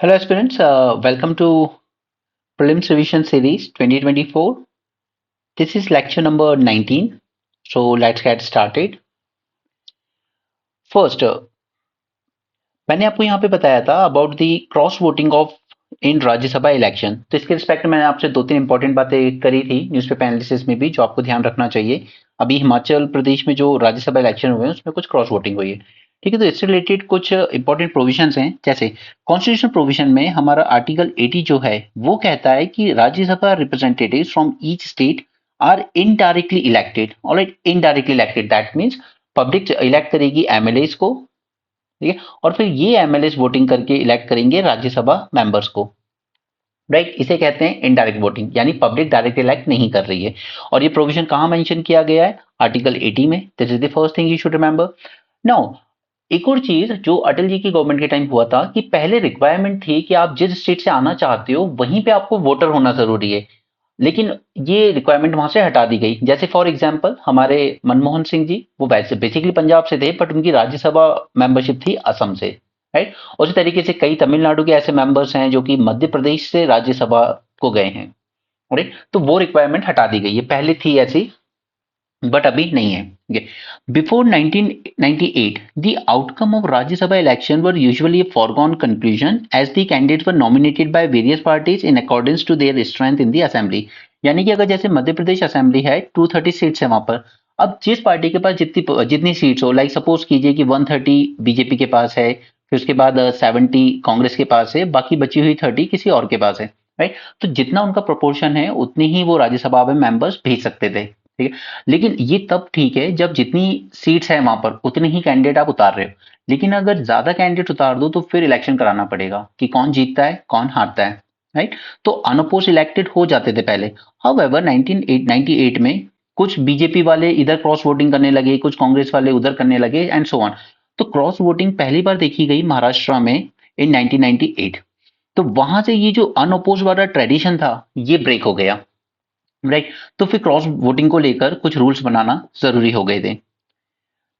Hello aspirants, welcome to Prelims Revision Series 2024. This is lecture number 19. So let's get started. First, मैंने आपको यहाँ पे बताया था about the cross voting of in Rajya Sabha election. तो इसके रिस्पेक्ट में मैंने आपसे दो तीन इंपॉर्टेंट बातें करी थी न्यूज़पेपर एनालिसिस में भी, जो आपको ध्यान रखना चाहिए। अभी हिमाचल प्रदेश में जो राज्यसभा इलेक्शन हुए हैं उसमें कुछ क्रॉस वोटिंग हुई है। ठीक है, तो इससे रिलेटेड कुछ इंपॉर्टेंट प्रोविजंस हैं, जैसे कॉन्स्टिट्यूशन प्रोविजन में हमारा आर्टिकल 80 जो है वो कहता है कि Rajya Sabha representative from each state are indirectly elected. Alright, indirectly elected that means public elect करेगी एमएलएस को, ठीक है, और फिर ये एमएलएस वोटिंग करके इलेक्ट करेंगे राज्यसभा मेंबर्स को। राइट, इसे कहते हैं इनडायरेक्ट वोटिंग, यानी पब्लिक डायरेक्ट इलेक्ट नहीं कर रही है। और ये प्रोविजन कहां मेंशन किया गया है? आर्टिकल 80 में। This is the first thing you should remember. Now, एक और चीज जो अटल जी की गवर्नमेंट के टाइम हुआ था कि पहले रिक्वायरमेंट थी कि आप जिस स्टेट से आना चाहते हो वहीं पे आपको वोटर होना जरूरी है, लेकिन ये रिक्वायरमेंट वहां से हटा दी गई। जैसे फॉर एग्जांपल हमारे मनमोहन सिंह जी, वो वैसे बेसिकली पंजाब से थे बट उनकी राज्यसभा मेंबरशिप थी असम से। राइट, उसी तरीके से कई तमिलनाडु के ऐसे मेंबर्स हैं जो कि मध्य प्रदेश से राज्यसभा को गए हैं। राइट, तो वो रिक्वायरमेंट हटा दी गई है, पहले थी ऐसी बट अभी नहीं है। Before 1998 the outcome of Rajya Sabha election were usually a foregone conclusion as the candidates were nominated by various parties in accordance to their strength in the assembly। यानी कि अगर जैसे मध्य प्रदेश असेंबली है 230 सीट्स है वहां पर, अब जिस पार्टी के पास जितनी जितनी सीट्स हो, लाइक सपोज कीजिए कि 130 बीजेपी के पास है, फिर उसके बाद 70 कांग्रेस के पास है, बाकी बची हुई 30 किसी और के पास है। राइट, तो जितना उनका प्रोपोर्शन है उतनी ही वो राज्यसभा में मेंबर्स भेज सकते थे। ठीक है, लेकिन ये तब ठीक है जब जितनी सीट्स है वहां पर उतने ही कैंडिडेट आप उतार रहे हो। लेकिन अगर ज्यादा कैंडिडेट उतार दो तो फिर इलेक्शन कराना पड़ेगा कि कौन जीतता है कौन हारता है। राइट, तो अनअपोज इलेक्टेड हो जाते थे पहले। हाउएवर 1998 में कुछ बीजेपी वाले इधर क्रॉस वोटिंग करने लगे, कुछ कांग्रेस वाले उधर करने लगे एंड सो ऑन। तो क्रॉस वोटिंग पहली बार देखी गई महाराष्ट्र में इन 1998। तो वहां से ये जो अनअपोज वाला ट्रेडिशन था ये ब्रेक हो गया। राइट, तो फिर क्रॉस वोटिंग को लेकर कुछ रूल्स बनाना जरूरी हो गए थे।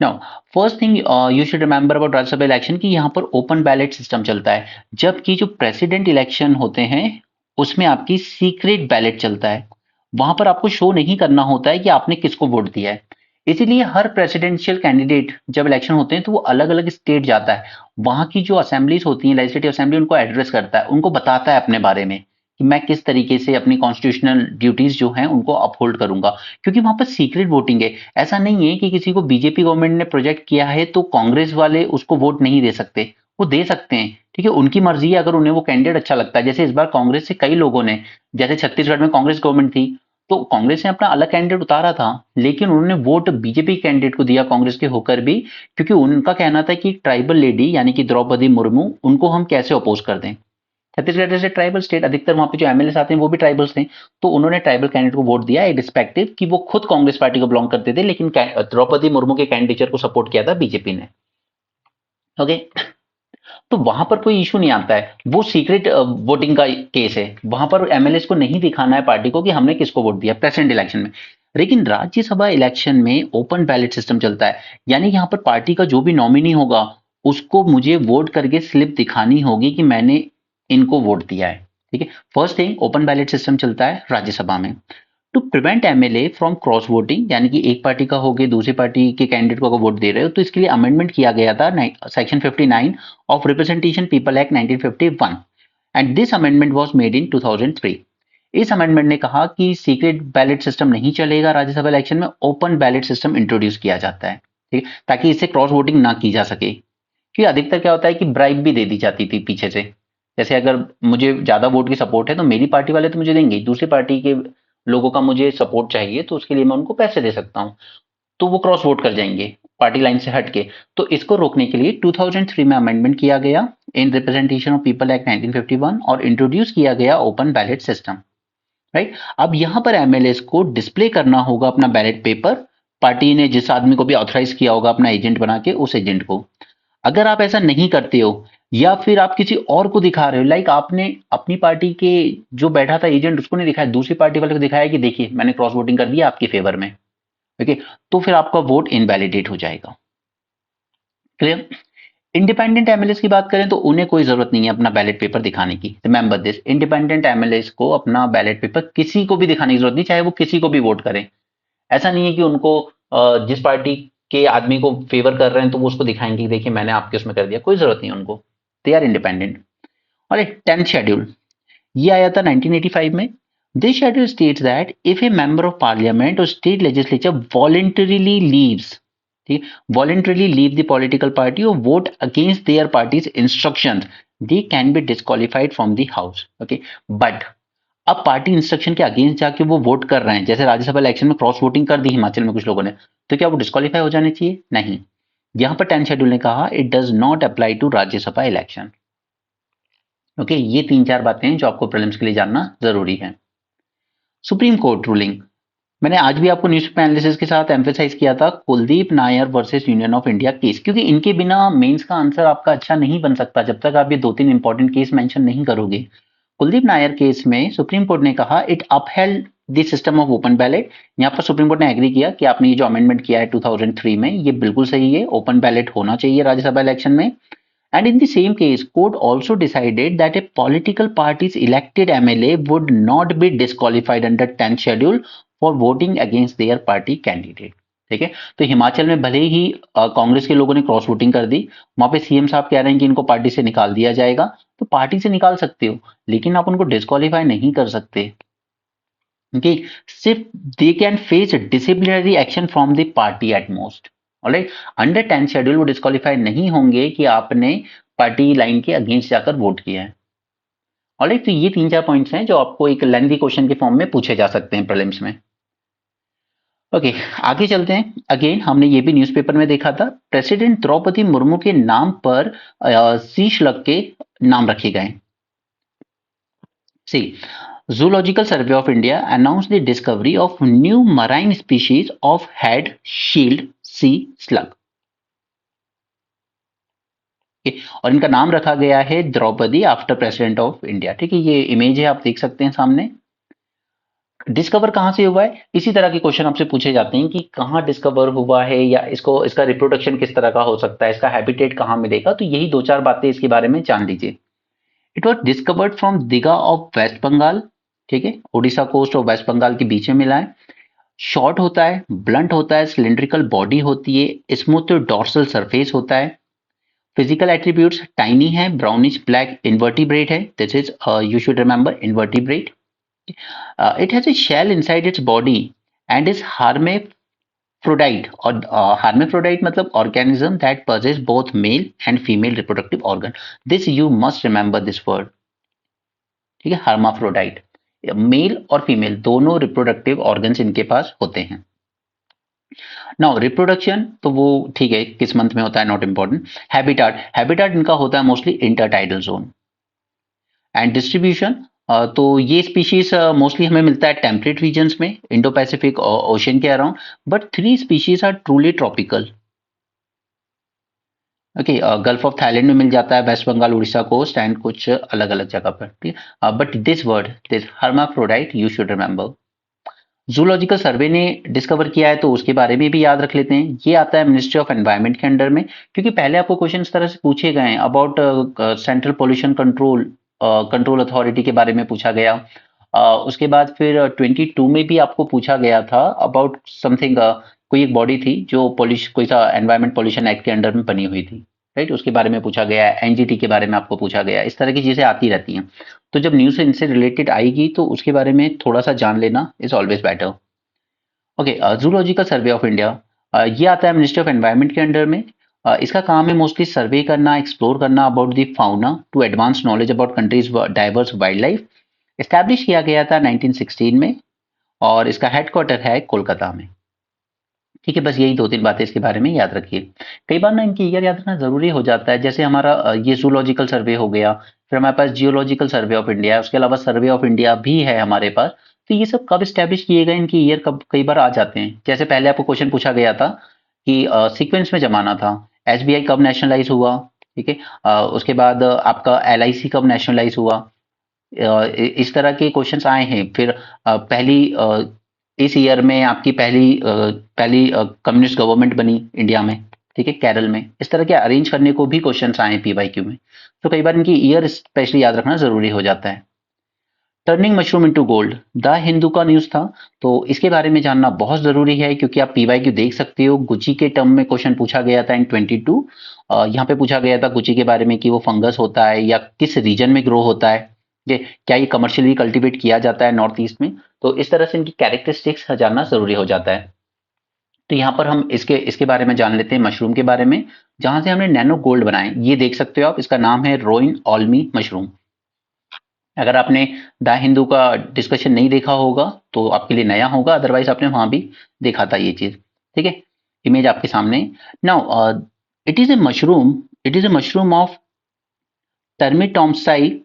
Now, first thing you should remember about Rajya Sabha election कि यहाँ पर ओपन बैलेट सिस्टम चलता है, जबकि जो प्रेसिडेंट इलेक्शन होते हैं उसमें आपकी सीक्रेट बैलेट चलता है। वहां पर आपको शो नहीं करना होता है कि आपने किसको वोट दिया है। इसीलिए हर प्रेसिडेंशियल कैंडिडेट जब इलेक्शन होते हैं तो वो अलग अलग स्टेट जाता है, वहां की जो असेंबलीज होती हैं, लेजिस्लेटिव असेंबली, उनको एड्रेस करता है, उनको बताता है अपने बारे में कि मैं किस तरीके से अपनी कॉन्स्टिट्यूशनल ड्यूटीज जो हैं उनको अपहोल्ड करूंगा, क्योंकि वहां पर सीक्रेट वोटिंग है। ऐसा नहीं है कि किसी को बीजेपी गवर्नमेंट ने प्रोजेक्ट किया है तो कांग्रेस वाले उसको वोट नहीं दे सकते, वो दे सकते हैं। ठीक है, उनकी मर्जी है, अगर उन्हें वो कैंडिडेट अच्छा लगता है। जैसे इस बार कांग्रेस से कई लोगों ने, जैसे छत्तीसगढ़ में कांग्रेस गवर्नमेंट थी तो कांग्रेस ने अपना अलग कैंडिडेट उतारा था, लेकिन उन्होंने वोट बीजेपी कैंडिडेट को दिया कांग्रेस के होकर भी, क्योंकि उनका कहना था कि ट्राइबल लेडी यानी कि द्रौपदी मुर्मू, उनको हम कैसे अपोज कर दें। छत्तीसगढ़ जैसे ट्राइबल स्टेट, अधिकतर वहां पे जो एमएलए आते हैं वो भी ट्राइबल्स थे, तो उन्होंने ट्राइबल कैंडिडेट को वोट दिया रिस्पेक्टिव कि वो खुद कांग्रेस पार्टी को बिलोंग करते थे, लेकिन द्रौपदी मुर्मू के कैंडिडेचर को सपोर्ट किया था बीजेपी ने। ओके, तो वहां पर कोई इशू नहीं आता है, वो सीक्रेट वोटिंग का केस है, वहां पर एमएलए को नहीं दिखाना है पार्टी को कि हमने किसको वोट दिया प्रेसिडेंट इलेक्शन में। लेकिन राज्यसभा इलेक्शन में ओपन बैलेट सिस्टम चलता है, यानी यहाँ पर पार्टी का जो भी नॉमिनी होगा उसको मुझे वोट करके स्लिप दिखानी होगी कि मैंने इनको वोट दिया है। ठीक है, first thing open ballot system चलता है राज्यसभा में। To prevent MLA from cross voting, यानी कि एक पार्टी का हो गया दूसरी पार्टी के कैंडिडेट को अगर वोट दे रहे हो, तो इसके लिए अमेंडमेंट किया गया था section 59 of representation people act 1951 and this amendment was made in 2003। इस अमेंडमेंट ने कहा कि सीक्रेट बैलेट सिस्टम नहीं चलेगा राज्यसभा इलेक्शन में, ओपन बैलेट सिस्टम इंट्रोड्यूस किया जाता है। ठीक है, ताकि इससे क्रॉस वोटिंग ना की जा सके, क्योंकि अधिकतर क्या होता है कि ब्राइब भी दे दी जाती थी पीछे से। जैसे अगर मुझे ज्यादा वोट की सपोर्ट है तो मेरी पार्टी वाले तो मुझे देंगे, दूसरी पार्टी के लोगों का मुझे सपोर्ट चाहिए तो उसके लिए मैं उनको पैसे दे सकता हूँ, तो वो क्रॉस वोट कर जाएंगे पार्टी लाइन से हट के। तो इसको रोकने के लिए 2003 में अमेंडमेंट किया गया इन रिप्रेजेंटेशन ऑफ पीपल एक्ट 1951 और इंट्रोड्यूस किया गया ओपन बैलेट सिस्टम। राइट, अब यहां पर एमएलए को डिस्प्ले करना होगा अपना बैलेट पेपर, पार्टी ने जिस आदमी को भी ऑथराइज किया होगा अपना एजेंट बना के, उस एजेंट को। अगर आप ऐसा नहीं करते हो या फिर आप किसी और को दिखा रहे हो, लाइक आपने अपनी पार्टी के जो बैठा था एजेंट उसको नहीं दिखाया, दूसरी पार्टी वाले को दिखाया कि देखिए मैंने क्रॉस वोटिंग कर दिया आपके फेवर में, ओके, तो फिर आपका वोट इनवैलिडेट हो जाएगा। क्लियर? इंडिपेंडेंट एमएलएस की बात करें तो उन्हें कोई जरूरत नहीं है अपना बैलेट पेपर दिखाने की। रिमेंबर दिस, इंडिपेंडेंट एमएलएस को अपना बैलेट पेपर किसी को भी दिखाने की जरूरत नहीं, चाहे वो किसी को भी वोट करें। ऐसा नहीं है कि उनको जिस पार्टी के आदमी को फेवर कर रहे हैं तो वो उसको दिखाएंगे कि देखिए मैंने आपके उसमें कर दिया, कोई जरूरत नहीं है उनको। They are independent. और एक 10th शेड्यूल, ये आया था 1985 में। This schedule states that if a member of parliament और स्टेट लेजिस्लेचर वॉलेंटरीली लीव्स, ठीक, voluntarily leave the political party और vote against their parties instructions, they can be disqualified from the house. Okay, but अब party instruction के against जाके वो vote कर रहे हैं, जैसे राज्यसभा इलेक्शन में क्रॉस वोटिंग कर दी हिमाचल में कुछ लोगों ने, तो क्या वो डिस्क्वालीफाई हो जाने चाहिए? नहीं। यहां पर 10th शेड्यूल ने कहा it does not apply to Rajya Sabha election. Okay, ये 3-4 बातें हैं जो आपको प्रीलिम्स के लिए जानना जरूरी है। सुप्रीम कोर्ट रूलिंग, मैंने आज भी आपको न्यूज़ पेपर एनालिसिस के साथ एम्फेसाइज किया था Kuldeep Nair versus union of India case, क्योंकि इनके बिना मेंस का आंसर आपका अच्छा नहीं बन सकता जब तक आप ये 2-3 इंपॉर्टेंट केस मेंशन नहीं करोगे। कुलदीप नायर केस में सुप्रीम कोर्ट ने कहा it upheld the system of open ballot. यहाँ पर सुप्रीम कोर्ट ने एग्री किया कि आपने ये जो अमेंडमेंट किया है 2003 में, ये बिल्कुल सही है, ओपन बैलेट होना चाहिए राज्यसभा इलेक्शन में। And in the same case, court also decided that a political party's elected MLA would not be disqualified under 10th schedule for voting against their party candidate। ठीक है, तो हिमाचल में भले ही कांग्रेस के लोगों ने क्रॉस वोटिंग कर दी, वहां पे सीएम साहब कह रहे हैं कि इनको पार्टी से निकाल दिया जाएगा, तो पार्टी से निकाल सकते हो लेकिन आप उनको डिस्क्वालीफाई नहीं कर सकते। ओके, सिर्फ they can face disciplinary action from the party at most. Alright, under 10th schedule वो डिस्क्वालीफाई नहीं होंगे कि आपने पार्टी लाइन के अगेंस्ट जाकर वोट किया है। ऑलराइट, तो ये 3-4 पॉइंट्स हैं जो आपको एक लेंथी क्वेश्चन के फॉर्म में पूछे जा सकते हैं प्रीलिम्स में। ओके, आगे चलते हैं। अगेन हमने ये भी न्यूज़पेपर में देखा था, प्रेसिडेंट द्रौपदी मुर्मू के नाम पर शीर्षक के नाम रखे गए। सी, Zoological Survey of India announced the discovery of new marine species of head-shield sea slug। और इनका नाम रखा गया है Draupadi after president of India. ठीक है, ये इमेज है, आप देख सकते हैं सामने। डिस्कवर कहां से हुआ है, इसी तरह के क्वेश्चन आपसे पूछे जाते हैं कि कहां डिस्कवर हुआ है या इसका रिप्रोडक्शन किस तरह का हो सकता है, इसका हैबिटेट कहां मिलेगा, तो यही 2-4 बातें इसके बारे में जान लीजिए। It was discovered from Digha of West Bengal. ठीक है, उड़ीसा कोस्ट और वेस्ट बंगाल के बीच में मिला है। शॉर्ट होता है, ब्लंट होता है, सिलिंड्रिकल बॉडी होती है, स्मूथ डॉर्सल सरफेस होता है। फिजिकल एट्रीब्यूट्स टाइनी है, ब्राउनिश ब्लैक इन्वर्टिब्रेट है, this is you should remember invertebrate. It has a shell inside its body and is hermaphrodite. और हार्मेफ्रोडाइट मतलब organism that possess both male and female reproductive organ. This you must remember this word. ठीक है, hermaphrodite, male और female दोनों reproductive organs इनके पास होते हैं। नाउ रिप्रोडक्शन तो वो ठीक है किस मंथ में होता है, नॉट इंपॉर्टेंट। हैबिटाट, हैबिटाट इनका होता है mostly intertidal zone. And distribution, तो ये स्पीशीज मोस्टली हमें मिलता है टेम्परेट रीजन्स में, इंडो पैसिफिक ओशन के around, but 3 species are truly tropical. Okay, gulf of Thailand में मिल जाता है, वेस्ट बंगाल उड़ीसा कोस्ट एंड कुछ अलग अलग जगह पर। ठीक है, but this word, this hermaphrodite, you should remember. Zoological survey ने डिस्कवर किया है तो उसके बारे में भी याद रख लेते हैं। ये आता है मिनिस्ट्री ऑफ एनवायरनमेंट के अंडर में, क्योंकि पहले आपको क्वेश्चन इस तरह से पूछे गए हैं about central pollution control control authority के बारे में पूछा गया। उसके बाद फिर 22 में भी आपको पूछा गया था अबाउट समथिंग, कोई एक बॉडी थी जो कोई सा एनवायरनमेंट पोल्यूशन एक्ट के अंडर में बनी हुई थी, राइट, उसके बारे में पूछा गया है। एनजीटी के बारे में आपको पूछा गया, इस तरह की चीजें आती रहती हैं। तो जब न्यूज़ इनसे रिलेटेड आएगी तो उसके बारे में थोड़ा सा जान लेना is always better. Okay, zoological survey of India, ये आता है मिनिस्ट्री ऑफ एनवायरनमेंट के अंडर में। इसका काम है मोस्टली सर्वे करना, एक्सप्लोर करना about the fauna to advance knowledge about country's diverse wildlife. Establish किया गया था 1916 में और इसका हेडक्वार्टर है कोलकाता में। ठीक है, बस यही 2-3 बातें इसके बारे में याद रखिए। कई बार ना इनकी ईयर याद रखना जरूरी हो जाता है, जैसे हमारा ये जूलॉजिकल सर्वे हो गया, फिर हमारे पास जियोलॉजिकल सर्वे ऑफ इंडिया है, उसके अलावा सर्वे ऑफ इंडिया भी है हमारे पास। तो ये सब कब स्टैब्लिश किए गए, इनकी ईयर कब कई बार आ जाते हैं। जैसे पहले आपको क्वेश्चन पूछा गया था कि सीक्वेंस में जमाना था, एसबीआई कब नेशनलाइज हुआ, ठीक है, उसके बाद आपका एलआईसी कब नेशनलाइज हुआ, इस तरह के क्वेश्चंस आए हैं। फिर पहली इस ईयर में आपकी पहली कम्युनिस्ट गवर्नमेंट बनी इंडिया में, ठीक है, केरल में। इस तरह के अरेंज करने को भी क्वेश्चन आए पीवाईक्यू में, तो कई बार इनकी ईयर स्पेशली याद रखना जरूरी हो जाता है। Turning mushroom into gold, the Hindu का न्यूज था, तो इसके बारे में जानना बहुत जरूरी है, क्योंकि आप पीवाईक्यू देख सकते हो, गुची के टर्म में क्वेश्चन पूछा गया था इन 22। यहाँ पे पूछा गया था गुची के बारे में कि वो फंगस होता है या किस रीजन में ग्रो होता है, ये क्या ये कमर्शियली कल्टीवेट किया जाता है नॉर्थ ईस्ट में, तो इस तरह से इनकी कैरेक्टरिस्टिक्स जानना जरूरी हो जाता है। तो यहाँ पर हम इसके इसके बारे में जान लेते हैं, मशरूम के बारे में, जहां से हमने नैनो गोल्ड बनाए। ये देख सकते हो आप, इसका नाम है रोइन ऑल्मी मशरूम। अगर आपने द हिंदू का डिस्कशन नहीं देखा होगा तो आपके लिए नया होगा, अदरवाइज आपने वहां भी देखा था ये चीज। ठीक है, इमेज आपके सामने। Now it is a mushroom, it is a mushroom of Termitomyces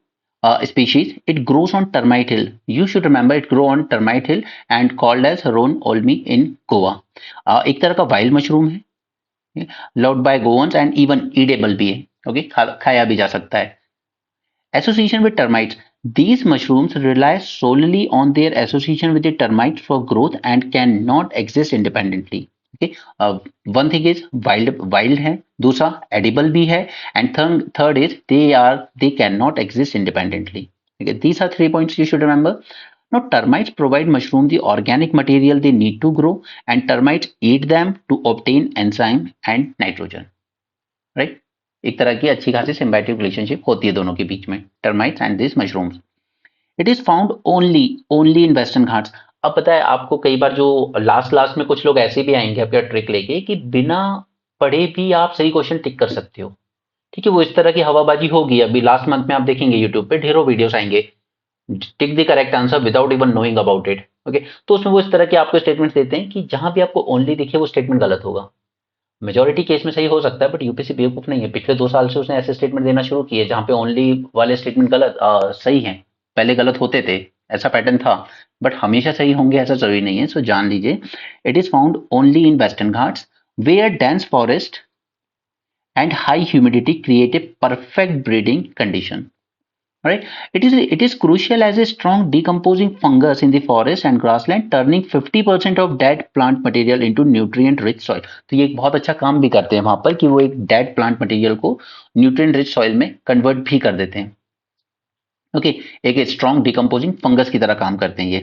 species. It grows on termite hill. You should remember it grow on termite hill and called as roan olmi in Goa. एक तरह का wild mushroom है, loved by Goans and even eatable भी है, okay, खाया भी जा सकता है। Association with termites. These mushrooms rely solely on their association with the termites for growth and cannot exist independently. Okay, one thing is wild है, दूसरा edible भी है, and third is they cannot exist independently. Okay, these are 3 points you should remember. Now termites provide mushroom the organic material they need to grow, and termites eat them to obtain enzyme and nitrogen. Right? एक तरह की अच्छी खासी symbiotic relationship होती है दोनों के बीच में, termites and this mushrooms. It is found only only in western Ghats. अब पता है आपको, कई बार जो लास्ट लास्ट में कुछ लोग ऐसे भी आएंगे आपका ट्रिक लेके कि बिना पढ़े भी आप सही क्वेश्चन टिक कर सकते हो। ठीक है, वो इस तरह की हवाबाजी होगी। अभी लास्ट मंथ में आप देखेंगे यूट्यूब पे ढेरों वीडियोस आएंगे, tick the correct answer without even knowing about it. Okay, तो उसमें वो इस तरह के आपको स्टेटमेंट्स देते हैं कि जहां भी आपको ओनली दिखे वो स्टेटमेंट गलत होगा। मेजोरिटी केस में सही हो सकता है, बट यूपीएससी बेवकूफ नहीं है। पिछले 2 साल से उसने ऐसे स्टेटमेंट देना शुरू किए जहां पे ओनली वाले स्टेटमेंट गलत सही हैं। पहले गलत होते थे, ऐसा पैटर्न था, बट हमेशा सही होंगे ऐसा जरूरी नहीं है। सो जान लीजिए, it is found only in western Ghats where dense forest and high humidity create a perfect breeding condition. Right? It is crucial as a strong decomposing fungus in the forest and grassland, turning 50% of dead plant material into nutrient rich soil. तो ये एक बहुत अच्छा काम भी करते हैं वहां पर कि वो एक डेड प्लांट मटेरियल को न्यूट्रिएंट रिच सॉइल में कन्वर्ट भी कर देते हैं। ओके, एक स्ट्रॉन्ग डिकम्पोजिंग फंगस की तरह काम करते हैं ये।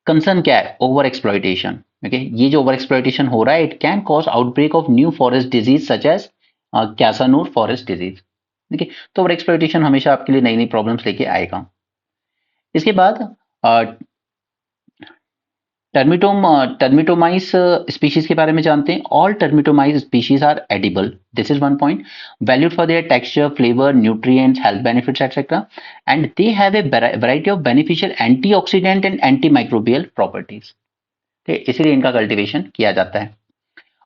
कंसर्न क्या है? Over exploitation. ओके, ये जो ओवर एक्सप्लॉइटेशन हो रहा है, it can cause outbreak of new forest disease such as Kyasanur forest disease. ठीक है, तो ओवर एक्सप्लॉइटेशन हमेशा आपके लिए नई नई प्रॉब्लम्स लेके आएगा। इसके बाद टर्मिटोमाइस स्पीशीज के बारे में जानते हैं। All Termitomyces species are edible, this is one point, valued for their texture, flavour, nutrients, health benefits etcetera, and they have a variety of beneficial antioxidant and anti microbial properties. ठीक, इसीलिए इनका cultivation किया जाता है।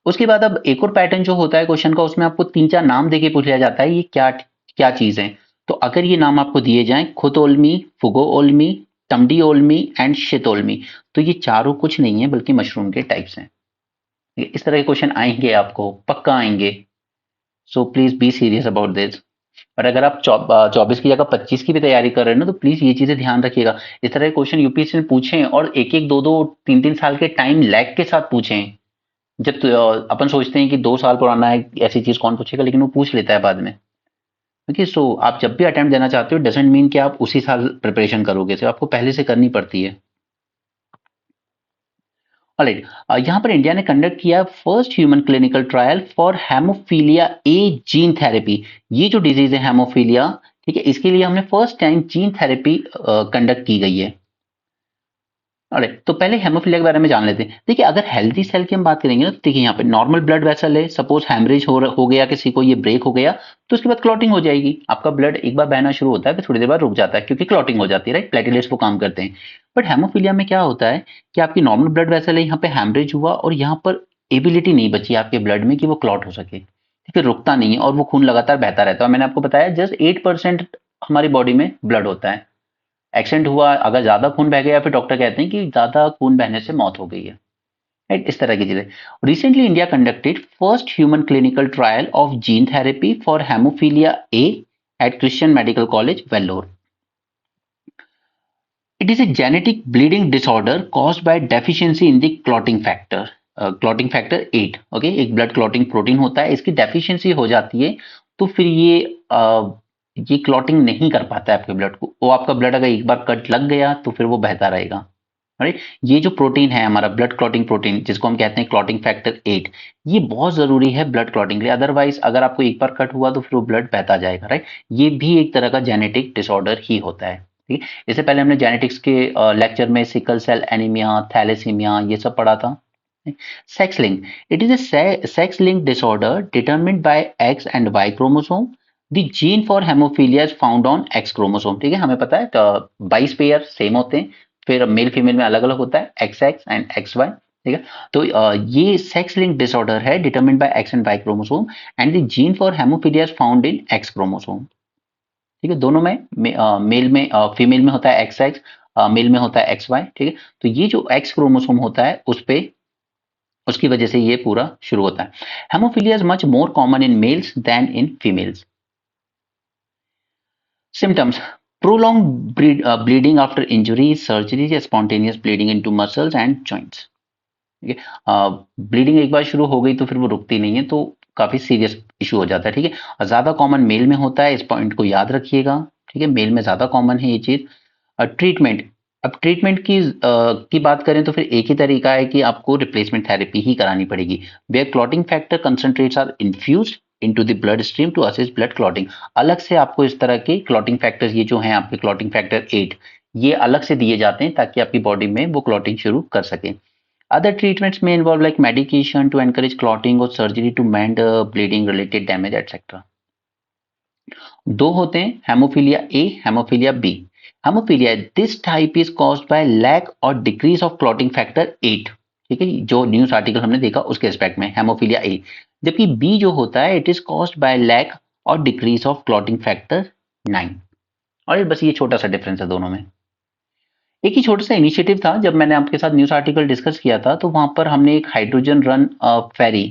उसके बाद अब एक और पैटर्न जो होता है क्वेश्चन का, उसमें आपको 3-4 नाम देके पूछ लिया जाता है ये क्या क्या चीज है। तो अगर ये नाम आपको दिए जाएं, खुतोल्मी, फुगोओल्मी, टमडीओल्मी एंड शितोल्मी, तो ये चारों कुछ नहीं है बल्कि मशरूम के टाइप्स हैं। इस तरह के क्वेश्चन आएंगे आपको, पक्का आएंगे। So please be serious about this. और अगर आप 24 की जगह 25 की भी तैयारी कर रहे हैं ना, तो प्लीज ये चीजें ध्यान रखिएगा। इस तरह के क्वेश्चन यूपीएससी में पूछें और एक एक दो दो 3-3 साल के टाइम लैग के साथ पूछें। जब अपन सोचते हैं कि 2 साल पुराना है, ऐसी चीज कौन पूछेगा, लेकिन वो पूछ लेता है बाद में। ओके, सो आप जब भी अटेम्प्ट देना चाहते हो, डजेंट मीन कि आप उसी साल प्रिपरेशन करोगे, तो आपको पहले से करनी पड़ती है। ऑलराइट, यहाँ पर इंडिया ने कंडक्ट किया first human clinical trial for haemophilia A gene therapy. ये जो डिजीज है हेमोफीलिया, ठीक है, इसके लिए हमने first time gene therapy conduct की गई है। अरे तो पहले हेमोफीलिया के बारे में जान लेते हैं। देखिए, अगर हेल्दी सेल की हम बात करेंगे ना, देखिए यहाँ पे नॉर्मल ब्लड वेसल है, सपोज हैमरेज हो गया किसी को, ये ब्रेक हो गया, तो उसके बाद क्लॉटिंग हो जाएगी। आपका ब्लड एक बार बहना शुरू होता है, फिर थोड़ी देर बाद रुक जाता है क्योंकि क्लॉटिंग हो जाती है, राइट, प्लेटलेट्स वो काम करते हैं। बट हेमोफीलिया में क्या होता है कि आपकी नॉर्मल ब्लड वेसल है, यहाँ पे हैमरेज हुआ और यहाँ पर एबिलिटी नहीं बची आपके ब्लड में कि वो क्लॉट हो सके, ठीक है, रुकता नहीं है और वो खून लगातार बहता रहता है। मैंने आपको बताया जस्ट 8% हमारी बॉडी में ब्लड होता है। एक्सीडेंट हुआ, अगर ज्यादा खून बह गया, फिर डॉक्टर कहते हैं कि ज्यादा खून बहने से मौत हो गई है, राइट, इस तरह की चीजें। Recently India conducted first human clinical trial of gene therapy for haemophilia A at Christian Medical College Vellore. It is a genetic bleeding disorder caused by deficiency in the clotting factor. Clotting factor 8, okay, एक blood clotting protein होता है, इसकी deficiency हो जाती है तो फिर ये क्लॉटिंग नहीं कर पाता है आपके ब्लड को। वो आपका ब्लड अगर एक बार कट लग गया तो फिर वो बहता रहेगा, राइट। ये जो प्रोटीन है हमारा ब्लड क्लॉटिंग प्रोटीन, जिसको हम कहते हैं क्लॉटिंग फैक्टर 8, ये बहुत जरूरी है ब्लड क्लॉटिंग के लिए, अदरवाइज अगर आपको एक बार कट हुआ तो फिर वो ब्लड बहता जाएगा, राइट। ये भी एक तरह का जेनेटिक डिसऑर्डर ही होता है, ठीक है। इससे पहले हमने जेनेटिक्स के लेक्चर में सिकल सेल एनीमिया, थैलेसीमिया, ये सब पढ़ा था। Sex link. It is a sex linked disorder determined by X and Y chromosome. The gene for hemophilia is found on X chromosome. ठीक है, हमें पता है तो 22 पेयर सेम होते हैं, फिर मेल फीमेल में अलग अलग होता है XX एंड XY, ठीक है। तो ये सेक्स लिंक डिसऑर्डर है determined bye X and Y chromosome and the gene for haemophilia is found in X chromosome, ठीक है। दोनों में मेल में फीमेल में होता है XX, मेल में होता है XY, ठीक है। तो ये जो X क्रोमोसोम होता है उस पे, उसकी वजह से ये पूरा शुरू होता है। Haemophilia is much more common in males than in females. Symptoms: prolonged bleeding after injuries, surgeries या spontaneous bleeding into muscles and joints, ठीक है। ब्लीडिंग एक बार शुरू हो गई तो फिर वो रुकती नहीं है, तो काफी सीरियस इशू हो जाता है, ठीक है। और ज्यादा कॉमन मेल में होता है, इस पॉइंट को याद रखिएगा, ठीक है। मेल में ज्यादा कॉमन है ये चीज। ट्रीटमेंट, अब ट्रीटमेंट की बात करें तो फिर एक ही तरीका है कि आपको रिप्लेसमेंट थेरेपी ही करानी पड़ेगी, where clotting factor concentrates are infused into the blood stream to assist blood clotting. अलग से आपको इस तरह के क्लॉटिंग फैक्टर्स, ये जो हैं आपके क्लॉटिंग फैक्टर 8, ये अलग से दिए जाते हैं ताकि आपकी बॉडी में वो क्लॉटिंग शुरू कर सके। Other treatments may involve like medication to encourage clotting or surgery to mend bleeding related damage etc. दो होते हैं, haemophilia A, haemophilia B. Haemophilia this type is caused by lack और डिक्रीज ऑफ क्लॉटिंग फैक्टर 8, ठीक है, जो news article हमने देखा उसके रिस्पेक्ट में हेमोफीलिया ए। जबकि बी जो होता है it is caused by lack और डिक्रीज ऑफ क्लॉटिंग फैक्टर 9। और बस ये छोटा सा डिफरेंस है दोनों में। एक ही छोटा सा इनिशिएटिव था, जब मैंने आपके साथ न्यूज आर्टिकल डिस्कस किया था तो वहां पर हमने एक हाइड्रोजन रन फेरी,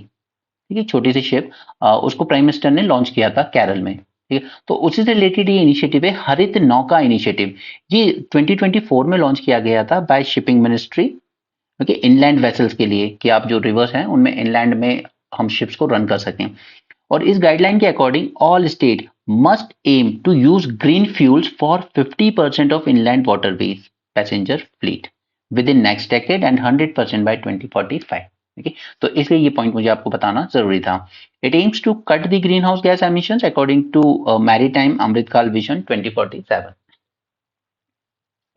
ठीक है, छोटी सी शिप, उसको प्राइम मिनिस्टर ने लॉन्च किया था केरल में, ठीक है। तो उसी से रिलेटेड ये इनिशिएटिव है हरित नौका इनिशिएटिव। ये 2024 में लॉन्च किया गया था by shipping ministry, okay, inland vessels के लिए, कि आप जो रिवर्स हैं उनमें इनलैंड में हम शिप्स को रन कर सकें। और इस गाइडलाइन के according all state must aim to use green fuels for 50% of inland waterways passenger fleet within next decade and 100% by 2045, ठीक है। तो इसलिए ये पॉइंट मुझे आपको बताना जरूरी था। It aims to cut the green house gas emissions according to maritime Amrit Kaal vision 2047,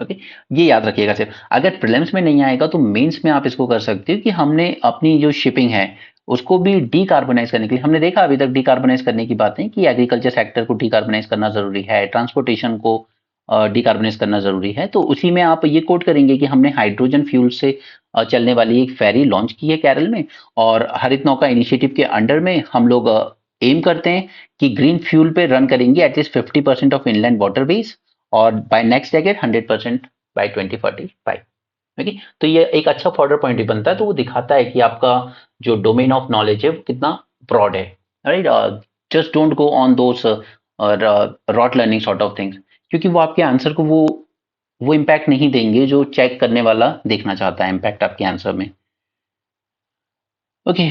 okay. ये याद रखिएगा सिर्फ, अगर प्रीलिम्स में नहीं आएगा तो मेंस में आप इसको कर सकते हो कि हमने अपनी जो शिपिंग है उसको भी डीकार्बोनाइज करने के लिए, हमने देखा अभी तक डीकार्बोनाइज करने की बातें कि एग्रीकल्चर सेक्टर को डीकार्बोनाइज करना जरूरी है, ट्रांसपोर्टेशन को डीकार्बोनाइज करना जरूरी है। तो उसी में आप ये कोट करेंगे कि हमने हाइड्रोजन फ्यूल से चलने वाली एक फेरी लॉन्च की है केरल में, और हरित नौका इनिशिएटिव के अंडर में हम लोग एम करते हैं कि ग्रीन फ्यूल पे रन करेंगे एटलीस्ट 50% ऑफ इनलैंड वाटरवेज, और by next decade 100% by 2045, okay. तो ये एक अच्छा फॉर्डर पॉइंट भी बनता है, तो वो दिखाता है कि आपका जो डोमेन ऑफ नॉलेज है वो कितना ब्रॉड है, right. Just don't go on those rote learning sort of things, क्योंकि वो आपके आंसर को वो इम्पैक्ट नहीं देंगे जो चेक करने वाला देखना चाहता है इम्पैक्ट आपके आंसर में, ओके।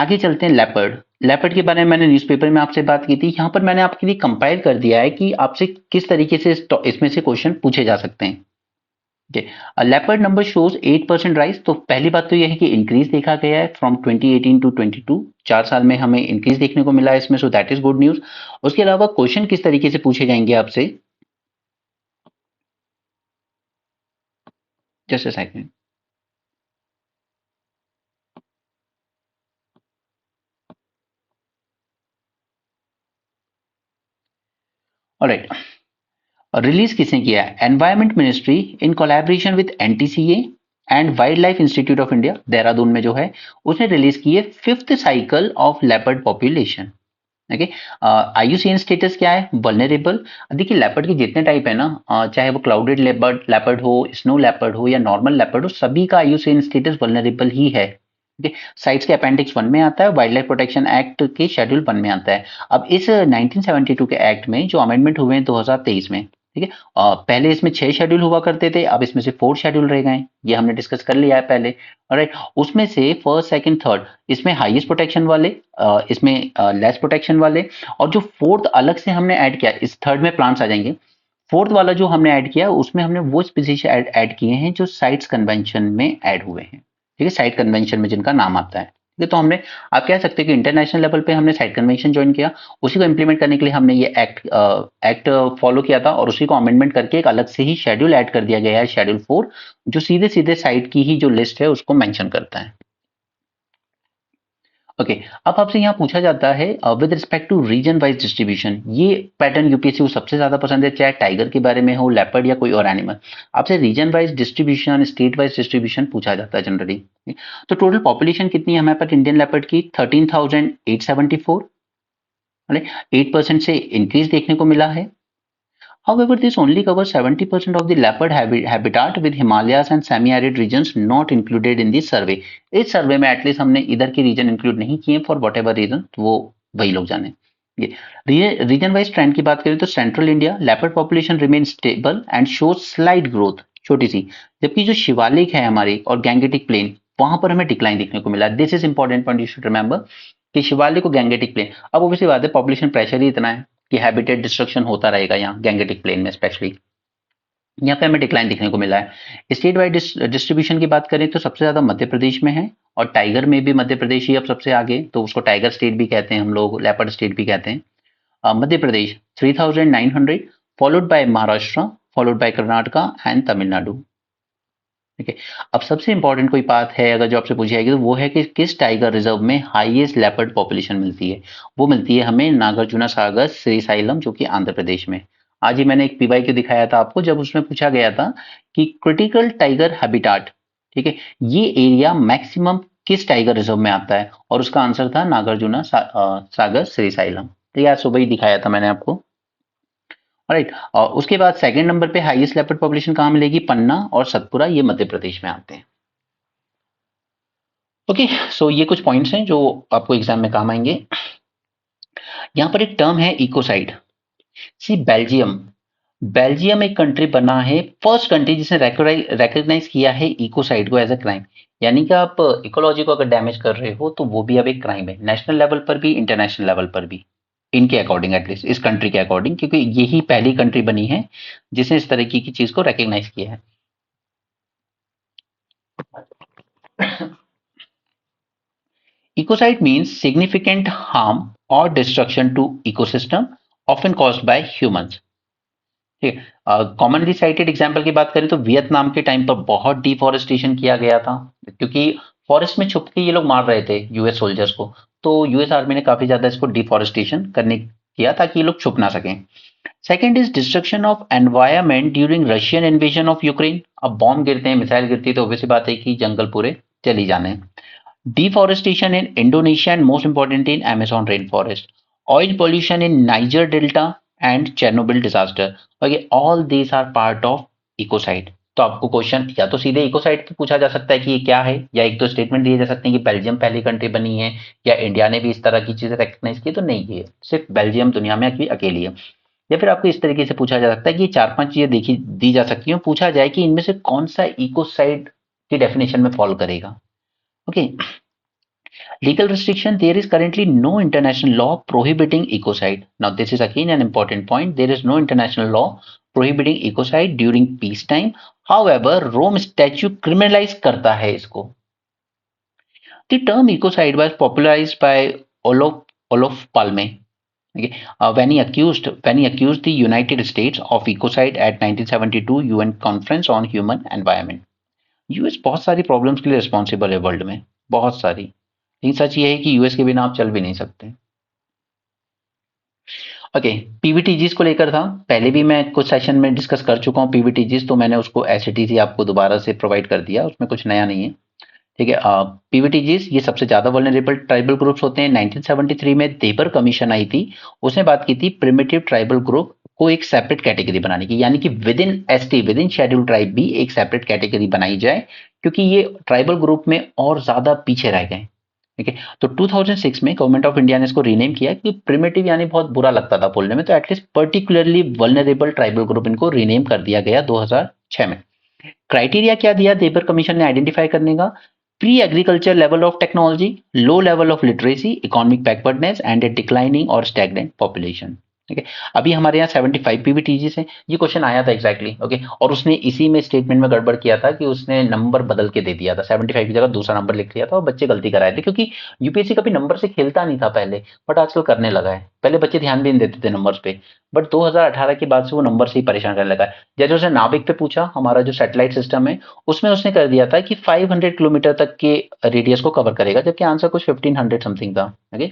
आगे चलते हैं। लेपर्ड, लेपर्ड के बारे में मैंने न्यूज़पेपर में आपसे बात की थी, यहाँ पर मैंने आपके लिए कंपाइल कर दिया है कि आपसे किस तरीके से इसमें से क्वेश्चन पूछे जा सकते हैं, लेपर्ड नंबर शोज 8% राइज। तो पहली बात तो यह है कि इंक्रीज देखा गया है फ्रॉम 2018 टू 22, 4 साल में हमें इंक्रीज देखने को मिला है इसमें, so that is good news. उसके अलावा क्वेश्चन किस तरीके से पूछे जाएंगे आपसे, just a second. Alright, release किसने किया है? Environment ministry in collaboration with NTCA and wild life institute of India, Dehradun में जो है, उसने रिलीज की है 5th cycle of leopard population, okay. IUCN status क्या है? वल्नरेबल। देखिए लेपर्ड के जितने टाइप है ना, चाहे वो क्लाउडेड लेपर्ड लेपर्ड हो, स्नो लेपर्ड हो या नॉर्मल लेपर्ड हो, सभी का आईयूसीएन स्टेटस वल्नरेबल ही है, ठीक है। साइट्स के अपेंडिक्स 1 में आता है, वाइल्ड लाइफ प्रोटेक्शन एक्ट के शेड्यूल 1 में आता है। अब इस 1972 के एक्ट में जो अमेंडमेंट हुए हैं 2023 में, ठीक है। पहले इसमें 6 शेड्यूल हुआ करते थे, अब इसमें से 4 शेड्यूल रह गए, ये हमने डिस्कस कर लिया है पहले। ऑलराइट, उसमें से फर्स्ट सेकंड थर्ड इसमें हाईएस्ट प्रोटेक्शन वाले, इसमें लेस प्रोटेक्शन वाले, और जो फोर्थ अलग से हमने ऐड किया, इस थर्ड में प्लांट्स आ जाएंगे। फोर्थ वाला जो हमने ऐड किया उसमें हमने वो स्पीसीज ऐड किए हैं जो साइट्स कन्वेंशन में ऐड हुए हैं, ठीक है, साइट कन्वेंशन में जिनका नाम आता है, ठीक है। तो हमने, आप कह सकते हैं कि इंटरनेशनल लेवल पे हमने साइट कन्वेंशन ज्वाइन किया, उसी को इंप्लीमेंट करने के लिए हमने ये एक्ट फॉलो किया था, और उसी को अमेंडमेंट करके एक अलग से ही शेड्यूल ऐड कर दिया गया है, शेड्यूल 4, जो सीधे सीधे साइट की ही जो लिस्ट है उसको मेंशन करता है। ओके, अब आपसे यहाँ पूछा जाता है with respect to region wise distribution, ये पैटर्न यूपीएससी को सबसे ज्यादा पसंद है, चाहे टाइगर के बारे में हो, लेपर्ड या कोई और एनिमल, आपसे reason wise distribution, state wise distribution पूछा जाता है जनरली। तो टोटल पॉपुलेशन कितनी है हमारे पास इंडियन लेपर्ड की? 13,874, 8% से इंक्रीज देखने को मिला है। However, this only covers 70% of the leopard habitat with Himalayas and semi-arid regions not included in the survey. इस सर्वे में एटलीस्ट हमने इधर के रीजन इंक्लूड नहीं किए फॉर वट एवर रीजन, वो वही लोग जाने। ये रीजन वाइज ट्रेंड की बात करें तो central India leopard population remain stable and show slight growth, छोटी सी, जबकि जो शिवालिक है हमारी और गैंगेटिक प्लेन, वहां पर हमें डिक्लाइन देखने को मिला। This is important point, you should remember कि शिवालिक और गैंगेटिक प्लेन, अब ऑब्वियसली बात है पॉपुलेशन प्रेशर ही इतना है कि हैबिटेट डिस्ट्रक्शन होता रहेगा यहाँ गैंगेटिक प्लेन में स्पेशली, यहाँ पे हमें डिक्लाइन देखने को मिला है। स्टेट वाइड डिस्ट्रीब्यूशन की बात करें तो सबसे ज्यादा मध्य प्रदेश में है, और टाइगर में भी मध्य प्रदेश ही अब सबसे आगे, तो उसको टाइगर स्टेट भी कहते हैं हम लोग, लेपर्ड स्टेट भी कहते हैं। Madhya Pradesh 3,900, followed by Maharashtra, followed by Karnataka and Tamil Nadu. ठीक है, अब सबसे इंपॉर्टेंट कोई बात है अगर जो आपसे पूछी जाएगी तो वो है कि किस टाइगर रिजर्व में हाईएस्ट लेपर्ड पॉपुलेशन मिलती है? वो मिलती है हमें नागार्जुना सागर श्रीसाइलम, जो कि आंध्र प्रदेश में। आज ही मैंने एक पीवाई क्यू दिखाया था आपको, जब उसमें पूछा गया था कि क्रिटिकल टाइगर हैबिटाट, ठीक है, ये एरिया मैक्सिमम किस टाइगर रिजर्व में आता है, और उसका आंसर था नागार्जुना सागर श्रीसाइलम। तो यार सुबह ही दिखाया था मैंने आपको। राइट, और उसके बाद सेकंड नंबर पे हाईएस्ट लेपर्ड पॉपुलेशन कहाँ मिलेगी? पन्ना और सतपुरा, ये मध्य प्रदेश में आते हैं। ओके, सो ये कुछ पॉइंट्स हैं जो आपको एग्जाम में काम आएंगे। यहाँ पर एक टर्म है इकोसाइड। सी बेल्जियम, बेल्जियम एक कंट्री बना है, फर्स्ट कंट्री जिसने रेकग्नाइज किया है इकोसाइड को एज अ क्राइम, यानी कि आप इकोलॉजी को अगर डैमेज कर रहे हो तो वो भी अब एक क्राइम है, नेशनल लेवल पर भी, इंटरनेशनल लेवल पर भी, इनके अकॉर्डिंग, एटलीस्ट इस कंट्री के अकॉर्डिंग, क्योंकि यही पहली कंट्री बनी है जिसने इस तरीके की चीज को रिकॉग्नाइज किया है। Ecocide means significant harm or destruction to ecosystem often caused by humans. ठीक है, कॉमनली साइटेड एग्जांपल की बात करें तो वियतनाम के टाइम पर बहुत डिफॉरेस्टेशन किया गया था, क्योंकि फॉरेस्ट में छुप के ये लोग मार रहे थे यूएस सोल्जर्स को, तो यूएस आर्मी ने काफी ज्यादा इसको डिफॉरेस्टेशन करने किया ताकि ये लोग छुप ना सकें। Second is destruction of environment during Russian invasion of Ukraine. अब बॉम्ब गिरते हैं, मिसाइल गिरती है, तो ऑब्वियसली बात है कि जंगल पूरे चली जाने। Deforestation in Indonesia and most important in Amazon rainforest. Oil pollution in Niger Delta and Chernobyl disaster. Okay, all these are part of ecocide. तो आपको क्वेश्चन या तो सीधे इकोसाइड पे पूछा जा सकता है कि ये क्या है, या एक दो स्टेटमेंट दिए जा सकते हैं कि बेल्जियम पहली कंट्री बनी है, या इंडिया ने भी इस तरह की चीजें रिकॉग्नाइज की, तो नहीं की है, सिर्फ बेल्जियम दुनिया में अकेली है। या फिर आपको इस तरीके से पूछा जा सकता है कि ये 4-5 चीजें देखी दी जा सकती हैं, पूछा जाए कि इनमें से कौन सा इकोसाइड की डेफिनेशन में फॉलो करेगा। Okay, legal restriction, there is currently no international law prohibiting ecocide. Now this is again an important point, there is no international law prohibiting ecocide during peacetime. However, Rome statute criminalize करता है इसको। The term ecocide was popularized by Olof Palme, okay, when he accused the United States of ecocide at 1972 UN Conference on Human Environment. US बहुत सारी problems के लिए responsible है world में, बहुत सारी, लेकिन सच ये है कि यूएस के बिना आप चल भी नहीं सकते। ओके, पीवीटीजीज को लेकर था, पहले भी मैं कुछ सेशन में डिस्कस कर चुका हूँ पीवीटीजीज, तो मैंने उसको एज इट इज ही आपको दोबारा से प्रोवाइड कर दिया, उसमें कुछ नया नहीं है। ठीक है, पीवीटीजीज ये सबसे ज्यादा वल्नरेबल ट्राइबल ग्रुप्स होते हैं। 1973 में देबर कमीशन आई थी, उसने बात की थी प्रिमिटिव ट्राइबल ग्रुप को एक सेपरेट कैटेगरी बनाने की, यानी कि with in ST, with in schedule tribe भी एक सेपरेट कैटेगरी बनाई जाए, क्योंकि ये ट्राइबल ग्रुप में और ज्यादा पीछे रह गए। ठीक है। तो 2006 में गवर्नमेंट ऑफ इंडिया ने इसको रीनेम किया कि प्रिमिटिव यानी बहुत बुरा लगता था बोलने में, तो at least particularly vulnerable tribal group इनको रीनेम कर दिया गया 2006 में। क्राइटेरिया क्या दिया देबर कमीशन ने आइडेंटिफाई करने का? Pre agriculture level of technology, low level of literacy, economic backwardness and A declining और स्टैग्नेंट पॉपुलेशन। ठीक है। अभी हमारे यहाँ 75 पीवीटीजीस है, ये क्वेश्चन आया था एग्जैक्टली ओके, और उसने इसी में स्टेटमेंट में गड़बड़ किया था कि उसने नंबर बदल के दे दिया था, 75 की जगह दूसरा नंबर लिख दिया था और बच्चे गलती कराए थे, क्योंकि यूपीएससी कभी नंबर से खेलता नहीं था पहले, बट आजकल करने लगा है। पहले बच्चे ध्यान भी नहीं देते थे नंबर्स पे, बट 2018 के बाद से वो नंबर से ही परेशान करने लगा है। जैसे उसने नाभिक पे पूछा, हमारा जो सैटेलाइट सिस्टम है उसमें उसने कर दिया था कि 500 किलोमीटर तक के रेडियस को कवर करेगा, जबकि आंसर कुछ 1500 समथिंग था। ओके,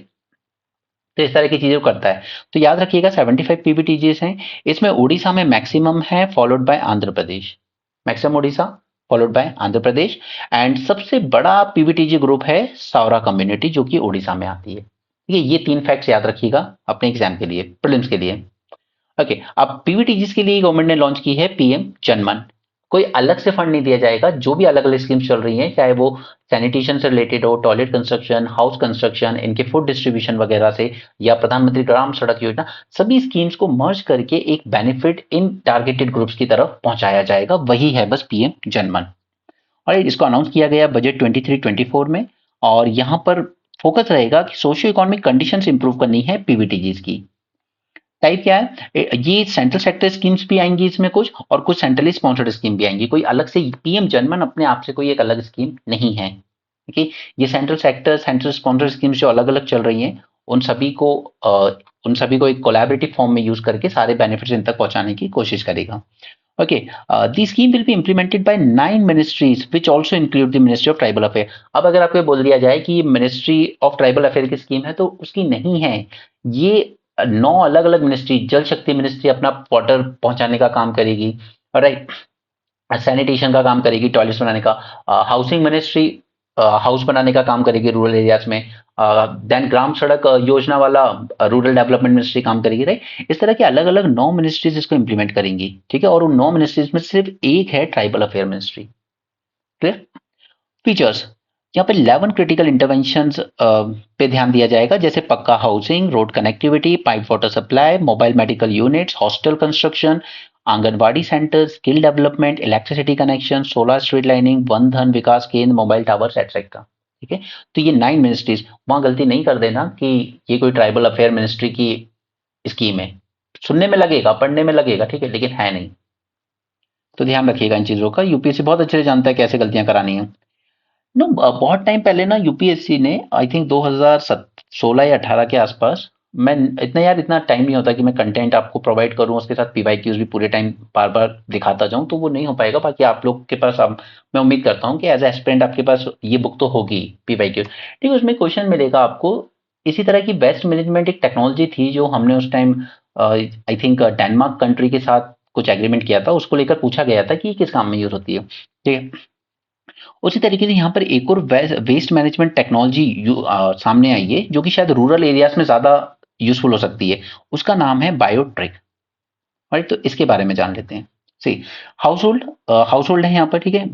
तो इस तरह की चीजें करता है। तो याद रखिएगा 75 पीबीटीजीएस हैं, इसमें उड़ीसा में मैक्सिमम है, followed by Andhra Pradesh. Maximum Orissa, followed by Andhra Pradesh. And सबसे बड़ा पीबीटीजी ग्रुप है सावरा कम्युनिटी, जो कि उड़ीसा में आती है। ठीक है, ये 3 फैक्ट्स याद रखिएगा अपने एग्जाम के लिए, प्रीलिम्स के लिए। ओके, अब पीवीटीजीस के लिए गवर्नमेंट ने लॉन्च की है पीएम जनमन। कोई अलग से फंड नहीं दिया जाएगा, जो भी अलग अलग स्कीम्स चल रही हैं, चाहे वो सैनिटेशन से रिलेटेड हो, टॉयलेट कंस्ट्रक्शन, हाउस कंस्ट्रक्शन, इनके फूड डिस्ट्रीब्यूशन वगैरह से, या प्रधानमंत्री ग्राम सड़क योजना, सभी स्कीम्स को मर्ज करके एक बेनिफिट इन टारगेटेड ग्रुप्स की तरफ पहुंचाया जाएगा, वही है बस पीएम जनमन। और इसको अनाउंस किया गया बजट 23-24 में, और यहाँ पर फोकस रहेगा कि सोशियो इकोनॉमिक कंडीशंस इंप्रूव करनी है पीवीटीजीस की। टाइप क्या है ये? सेंट्रल सेक्टर स्कीम्स भी आएंगी इसमें कुछ, और कुछ सेंट्रली स्पॉन्सर्ड स्कीम भी आएंगी। कोई अलग से पीएम जनमन अपने आप से कोई एक अलग स्कीम नहीं है। ठीक है, ये central sector, central sponsored schemes जो अलग अलग चल रही हैं, उन सभी को उन सभी को एक कोलैबोरेटिव फॉर्म में यूज करके सारे बेनिफिट्स इन तक पहुंचाने की कोशिश करेगा। Okay, the scheme will be implemented by 9 ministries which also include the ministry of tribal affair. अब अगर आपको बोल दिया जाए कि मिनिस्ट्री ऑफ ट्राइबल अफेयर की स्कीम है, तो उसकी नहीं है। ये 9 अलग अलग मिनिस्ट्री, जल शक्ति मिनिस्ट्री अपना वाटर पहुंचाने का काम करेगी, राइट, सैनिटेशन का काम करेगी, टॉयलेट्स बनाने का, हाउसिंग मिनिस्ट्री हाउस बनाने का काम करेगी रूरल एरियाज में, देन ग्राम सड़क योजना वाला रूरल डेवलपमेंट मिनिस्ट्री काम करेगी, राइट। इस तरह के अलग अलग 9 मिनिस्ट्रीज इसको इंप्लीमेंट करेंगी। ठीक है, और उन 9 मिनिस्ट्रीज में सिर्फ एक है tribal affair ministry. Clear? Features, यहाँ पे 11 क्रिटिकल इंटरवेंशंस पे ध्यान दिया जाएगा, जैसे पक्का housing, road connectivity, pipe water supply, mobile medical units, hostel construction, anganwadi centre, skill development, electricity connection, solar street lining, one धन विकास केंद्र, मोबाइल टावर्स एटसेट्रा। ठीक है, तो ये 9 मिनिस्ट्रीज, वहां गलती नहीं कर देना कि ये कोई ट्राइबल अफेयर मिनिस्ट्री की स्कीम है। सुनने में लगेगा, पढ़ने में लगेगा, ठीक है, लेकिन है नहीं। तो ध्यान रखिएगा इन चीजों का, यूपीएससी बहुत अच्छे से जानता है कैसे गलतियां करानी है। नो, बहुत टाइम पहले ना यूपीएससी ने, आई थिंक 2016 या 18 के आसपास, मैं इतना यार इतना टाइम नहीं होता कि मैं कंटेंट आपको प्रोवाइड करूं, उसके साथ पीवाईक्यूज भी पूरे टाइम बार बार दिखाता जाऊं, तो वो नहीं हो पाएगा। बाकी आप लोग के पास, अब मैं उम्मीद करता हूं कि एज एस्पिरेंट आपके पास ये बुक तो होगी पीवाईक्यूज। ठीक है, उसमें क्वेश्चन मिलेगा आपको इसी तरह की। बेस्ट मैनेजमेंट एक टेक्नोलॉजी थी जो हमने उस time I think Denmark country के साथ कुछ एग्रीमेंट किया था, उसको लेकर पूछा गया था कि ये किस काम में यूज होती है। ठीक है, उसी तरीके से यहाँ पर एक और वेस्ट मैनेजमेंट टेक्नोलॉजी सामने आई है, जो कि शायद रूरल एरियाज में ज्यादा यूजफुल हो सकती है। उसका नाम है बायोट्रिक। राइट, तो इसके बारे में जान लेते हैं। सी, हाउस होल्ड है यहाँ पर, ठीक है,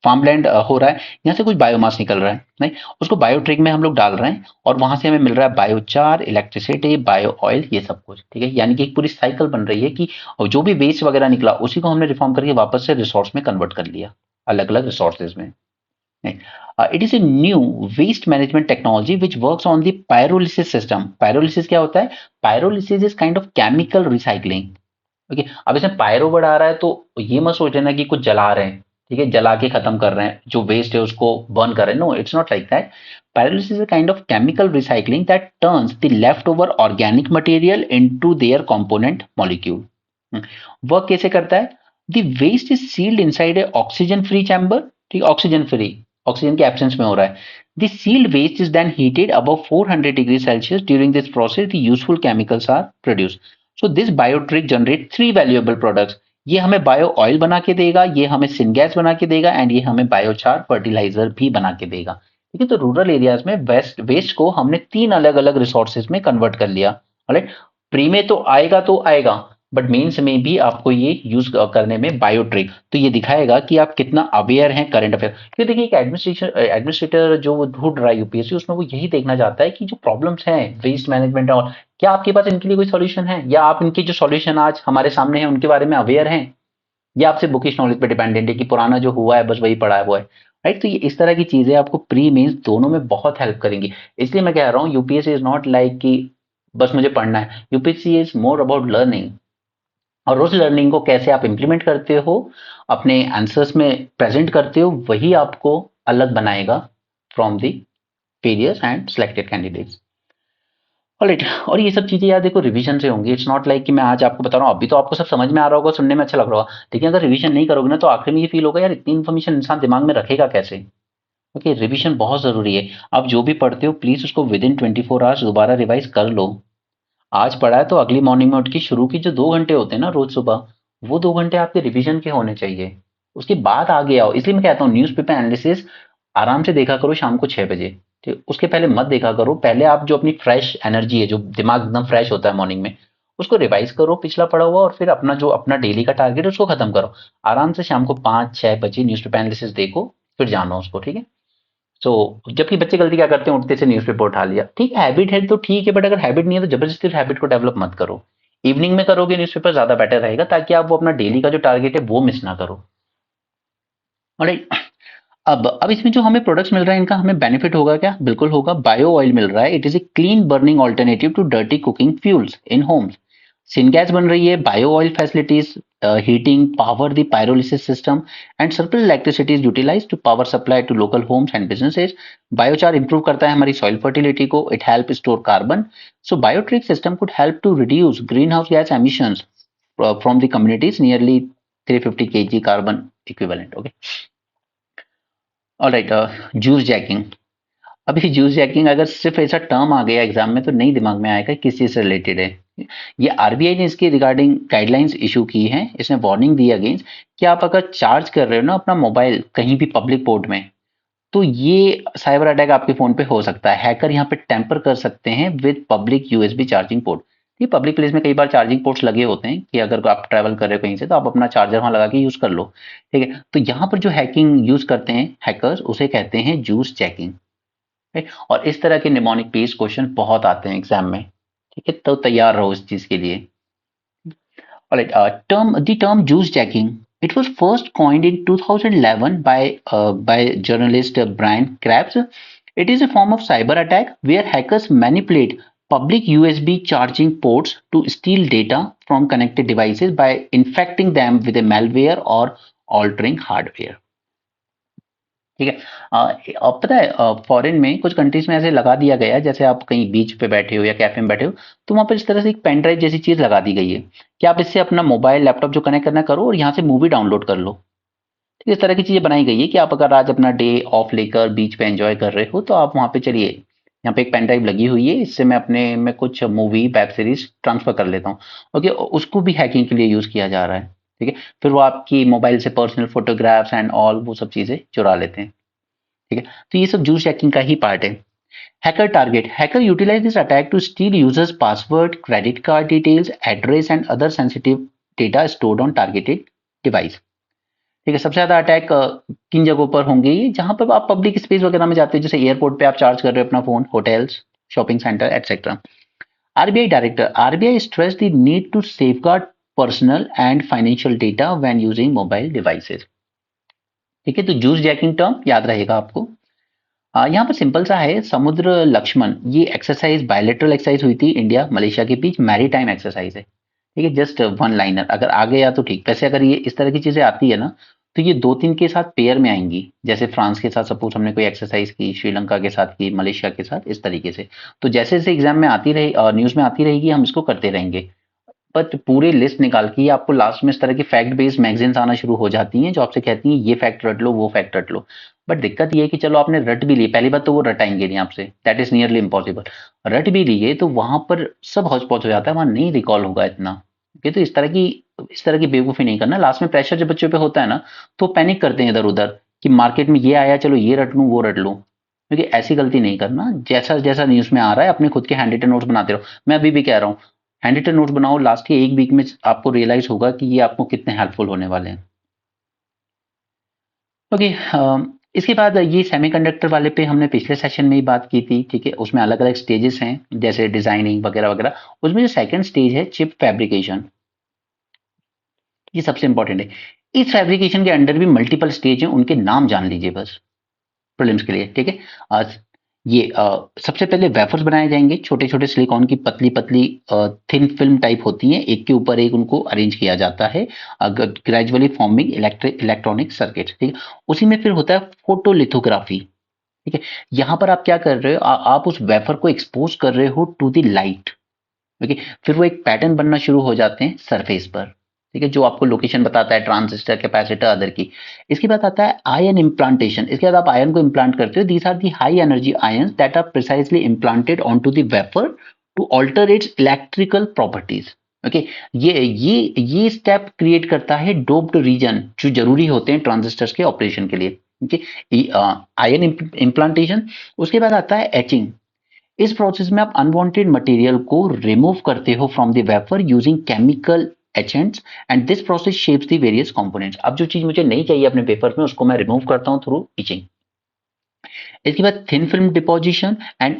फार्मलैंड हो रहा है, यहाँ से कुछ बायोमास निकल रहा है, नहीं, उसको बायोट्रिक में हम लोग डाल रहे हैं, और वहां से हमें मिल रहा है बायोचार, इलेक्ट्रिसिटी, बायो ऑयल, ये सब कुछ। ठीक है, यानी कि एक पूरी साइकिल बन रही है कि जो भी वेस्ट वगैरह निकला उसी को हमने रिफॉर्म करके वापस से रिसोर्स में कन्वर्ट कर लिया, अलग अलग रिसोर्सेज में। It is a new waste management technology which works on the pyrolysis system. Pyrolysis क्या होता है? Pyrolysis is kind of chemical recycling. Okay, अब इसमें पायरो वर्ड आ रहा है, तो ये मत सोच लेना कि कुछ जला रहे हैं, ठीक है, जला के खत्म कर रहे हैं, जो वेस्ट है उसको बर्न कर रहे हैं। No, it's not like that. Pyrolysis is a kind of chemical recycling that turns the leftover organic material into their component molecule. Work कैसे करता है? The waste is sealed inside a oxygen free chamber, ठीक, oxygen free, oxygen के absence में हो रहा है। The sealed waste is then heated above 400 degrees Celsius. During this process, the useful chemicals are produced. So this biotrick generates 3 valuable products. ये हमें bio oil बना के देगा, ये हमें सिनगैस बना के देगा, एंड ये हमें बायोचार फर्टिलाइजर भी बना के देगा। ठीक है, तो रूरल एरियाज में वेस्ट को हमने 3 अलग अलग रिसोर्सेज में कन्वर्ट कर लिया। राइट, प्री में तो आएगा, बट मेंस में भी आपको ये यूज करने में बायो ट्रिक तो ये दिखाएगा कि आप कितना अवेयर हैं करंट अफेयर। क्योंकि देखिए एक एडमिनिस्ट्रेटर जो ढूंढ रहा है यूपीएससी, उसमें वो यही देखना चाहता है कि जो प्रॉब्लम्स हैं वेस्ट मैनेजमेंट और क्या आपके पास इनके लिए कोई सॉल्यूशन है, या आप इनके जो सॉल्यूशन आज हमारे सामने है उनके बारे में अवेयर हैं, या आपसे बुकिश नॉलेज पे डिपेंडेंट है कि पुराना जो हुआ है बस वही पढ़ा है वो है। राइट, तो ये इस तरह की चीजें आपको प्री मेंस दोनों में बहुत हेल्प करेंगी। इसलिए मैं कह रहा हूँ यूपीएससी इज नॉट लाइक कि बस मुझे पढ़ना है, UPSC is more about learning. और उस लर्निंग को कैसे आप इंप्लीमेंट करते हो, अपने आंसर्स में प्रेजेंट करते हो, वही आपको अलग बनाएगा from the failures and selected candidates. Alright, और ये सब चीजें यार देखो रिवीजन से होंगी। इट्स नॉट लाइक कि मैं आज आपको बता रहा हूँ, अभी तो आपको सब समझ में आ रहा होगा, सुनने में अच्छा लग रहा होगा, लेकिन अगर रिवीजन नहीं करोगे ना तो आखिर में ये फील होगा यार इतनी इन्फॉर्मेशन इंसान दिमाग में रखेगा कैसे। ओके, रिवीजन बहुत जरूरी है। आप जो भी पढ़ते हो प्लीज उसको विद इन 24 आवर्स दोबारा रिवाइज कर लो। आज पढ़ा है तो अगली मॉर्निंग में उठ के शुरू की जो 2 घंटे होते हैं ना रोज सुबह, वो 2 घंटे आपके रिवीजन के होने चाहिए। उसके बाद आगे आओ। इसलिए मैं कहता हूँ न्यूज़पेपर एनालिसिस आराम से देखा करो शाम को 6 बजे। ठीक, उसके पहले मत देखा करो। पहले आप जो अपनी फ्रेश एनर्जी है, जो दिमाग एकदम फ्रेश होता है मॉर्निंग में, उसको रिवाइज करो पिछला पढ़ा हुआ, और फिर अपना जो अपना डेली का टारगेट है उसको खत्म करो। आराम से शाम को 5-6 बजे न्यूज़पेपर एनालिसिस देखो, फिर जानो उसको। ठीक है। सो जबकि बच्चे गलती क्या करते हैं, उठते से न्यूज़पेपर उठा लिया। ठीक है, हैबिट है तो ठीक है, बट अगर हैबिट नहीं है तो जबरदस्ती हैबिट को डेवलप मत करो। इवनिंग में करोगे न्यूज़पेपर ज्यादा बेटर रहेगा, ताकि आप वो अपना डेली का जो टारगेट है वो मिस ना करो। ऑलराइट, अब इसमें जो हमें प्रोडक्ट्स मिल रहा है इनका हमें बेनिफिट होगा क्या? बिल्कुल होगा। बायो ऑयल मिल रहा है। It is a clean burning alternative to dirty cooking fuels in homes. Syngas बन रही है। Bio oil facilities heating power the pyrolysis system and circular electricity is utilise to power supply to local homes and businesses. Biochar improve करता है हमारी soil fertility को। It help store carbon. So biochar system could help to reduce green house gas emissions from the communities nearly 350 kg carbon equivalent. Okay, alright, juice jacking. अभी juice jacking अगर सिर्फ ऐसा term आ गया exam में तो नहीं दिमाग में आएगा किस चीज से रिलेटेड है। ये आरबीआई ने इसके रिगार्डिंग गाइडलाइंस इशू की हैं। इसने वार्निंग दी अगेंस्ट कि आप अगर चार्ज कर रहे हो ना अपना मोबाइल कहीं भी पब्लिक पोर्ट में, तो ये साइबर अटैक आपके फोन पे हो सकता है। हैकर यहाँ पे टेम्पर कर सकते हैं with public USB charging port. ये पब्लिक प्लेस में कई बार चार्जिंग पोर्ट्स लगे होते हैं कि अगर आप ट्रैवल कर रहे हो कहीं से तो आप अपना चार्जर वहां लगा के यूज कर लो। ठीक है, तो यहाँ पर जो हैकिंग यूज करते हैं हैकर्स, उसे कहते हैं जूस चेकिंग। राइट, और इस तरह के निमोनिक बेस्ड क्वेश्चन बहुत आते हैं एग्जाम में। ठीक है, तो तैयार रहो इस चीज के लिए। Alright, the term juice jacking. It was first coined in 2011 by journalist Brian Krebs. It is a form of cyber attack where hackers manipulate public USB charging ports to steal data from connected devices by infecting them with a malware or altering hardware. ठीक है। अब पता है foreign में कुछ countries में ऐसे लगा दिया गया है, जैसे आप कहीं बीच पे बैठे हो या कैफे में बैठे हो, तो वहां पर इस तरह से एक पेन ड्राइव जैसी चीज लगा दी गई है कि आप इससे अपना मोबाइल लैपटॉप जो कनेक्ट करना करो और यहाँ से मूवी डाउनलोड कर लो। ठीक है, इस तरह की चीजें बनाई गई है कि आप अगर आज अपना डे ऑफ लेकर बीच पे एंजॉय कर रहे हो तो आप वहां पे चलिए, यहाँ पे एक पेन ड्राइव लगी हुई है, इससे मैं अपने में कुछ मूवी वेब सीरीज ट्रांसफर कर लेता हूँ। ओके, उसको भी हैकिंग के लिए यूज किया जा रहा है। ठीक है, फिर वो आपकी मोबाइल से पर्सनल फोटोग्राफ्स एंड ऑल वो सब चीजें चुरा लेते हैं। ठीक है, तो ये सब जूस हैकिंग का ही पार्ट है। Hacker target. Hacker utilise this attack to steal users password, credit card details, address and other sensitive data stored on targeted device. ठीक है, सबसे ज्यादा अटैक किन जगहों पर होंगे? ये जहां पर आप पब्लिक स्पेस वगैरह में जाते हो, जैसे एयरपोर्ट पे आप चार्ज कर रहे हो अपना phone, hotels, shopping centre etcetera. RBI director. RBI stress the need to safeguard personal and financial data when using mobile devices. ठीक है, तो जूस जैकिंग टर्म याद रहेगा आपको। यहाँ पर सिंपल सा है। समुद्र लक्ष्मण, ये एक्सरसाइज बायलेटरल एक्सरसाइज हुई थी इंडिया मलेशिया के बीच, मैरीटाइम एक्सरसाइज है। ठीक है, जस्ट वन लाइनर अगर आ गया तो ठीक। वैसे अगर ये इस तरह की चीजें आती है ना तो ये 2-3 के साथ पेयर में आएंगी। जैसे फ्रांस के साथ सपोज हमने कोई एक्सरसाइज की, श्रीलंका के साथ की, मलेशिया के साथ, इस तरीके से। तो जैसे जैसे एग्जाम में आती रही, न्यूज में आती रहेगी, हम इसको करते रहेंगे। बट पूरे लिस्ट निकाल के आपको लास्ट में इस तरह की फैक्ट बेस्ड मैगजीन्स आना शुरू हो जाती हैं जो आपसे कहती हैं ये फैक्ट रट लो, वो फैक्ट रट लो। बट दिक्कत ये है कि चलो आपने रट भी ली, पहली बात तो वो रटाएंगे नहीं आपसे, दैट इज नियरली इम्पॉसिबल। रट भी लिए तो वहां पर सब हौच पौच हो जाता है, वहां नहीं रिकॉल होगा इतना। ओके, तो इस तरह की बेवकूफी नहीं करना। लास्ट में प्रेशर जब बच्चों पे होता है ना तो पैनिक करते हैं इधर उधर कि मार्केट में ये आया, चलो ये रट लूं वो रट लूं। क्योंकि ऐसी गलती नहीं करना। जैसा जैसा न्यूज में आ रहा है अपने खुद के हैंड रिटन नोट्स बनाते रहो। मैं अभी भी कह रहा हूँ हैंड रिटन नोट्स बनाओ, लास्ट के एक वीक में आपको रियलाइज होगा कि ये आपको कितने हेल्पफुल होने वाले हैं। ओके, इसके बाद ये सेमीकंडक्टर वाले पे हमने पिछले सेशन में ही बात की थी, ठीक है। उसमें अलग अलग स्टेजेस हैं, जैसे डिजाइनिंग वगैरह वगैरह। उसमें जो सेकंड स्टेज है चिप फैब्रिकेशन, ये सबसे इंपॉर्टेंट है। इस फैब्रिकेशन के अंडर भी मल्टीपल स्टेज हैं, उनके नाम जान लीजिए बस प्रीलिम्स के लिए, ठीक है। आज ये सबसे पहले वेफर्स बनाए जाएंगे, छोटे छोटे सिलिकॉन की पतली पतली थिन फिल्म टाइप होती हैं, एक के ऊपर एक उनको अरेंज किया जाता है, ग्रेजुअली फॉर्मिंग इलेक्ट्रॉनिक सर्किट, ठीक है। उसी में फिर होता है फोटोलिथोग्राफी, ठीक है। यहाँ पर आप क्या कर रहे हो, आप उस वेफर को एक्सपोज कर रहे हो टू द लाइट, ओके। फिर वो एक पैटर्न बनना शुरू हो जाते हैं सरफेस पर, ठीक है, जो आपको लोकेशन बताता है ट्रांजिस्टर, कैपेसिटर, अदर की। इसके बाद आता है आयन इम्प्लांटेशन। इसके बाद आप आयन को इम्प्लांट करते हो। These are the high energy ions that are precisely implanted on to the wafer to alter its electrical properties, okay. ये स्टेप क्रिएट करता है डोप्ड रीजन, जो जरूरी होते हैं ट्रांजिस्टर्स के ऑपरेशन के लिए, ओके। Ion implantation. उसके बाद आता है एचिंग। इस प्रोसेस में आप अनवांटेड मटेरियल को रिमूव करते हो from the wafer using chemical agents, and this process shapes the various components. अब जो चीज मुझे नहीं चाहिए अपने पेपर में, उसको मैं रिमूव करता हूं थ्रू इचिंग। इसके बाद thin film deposition and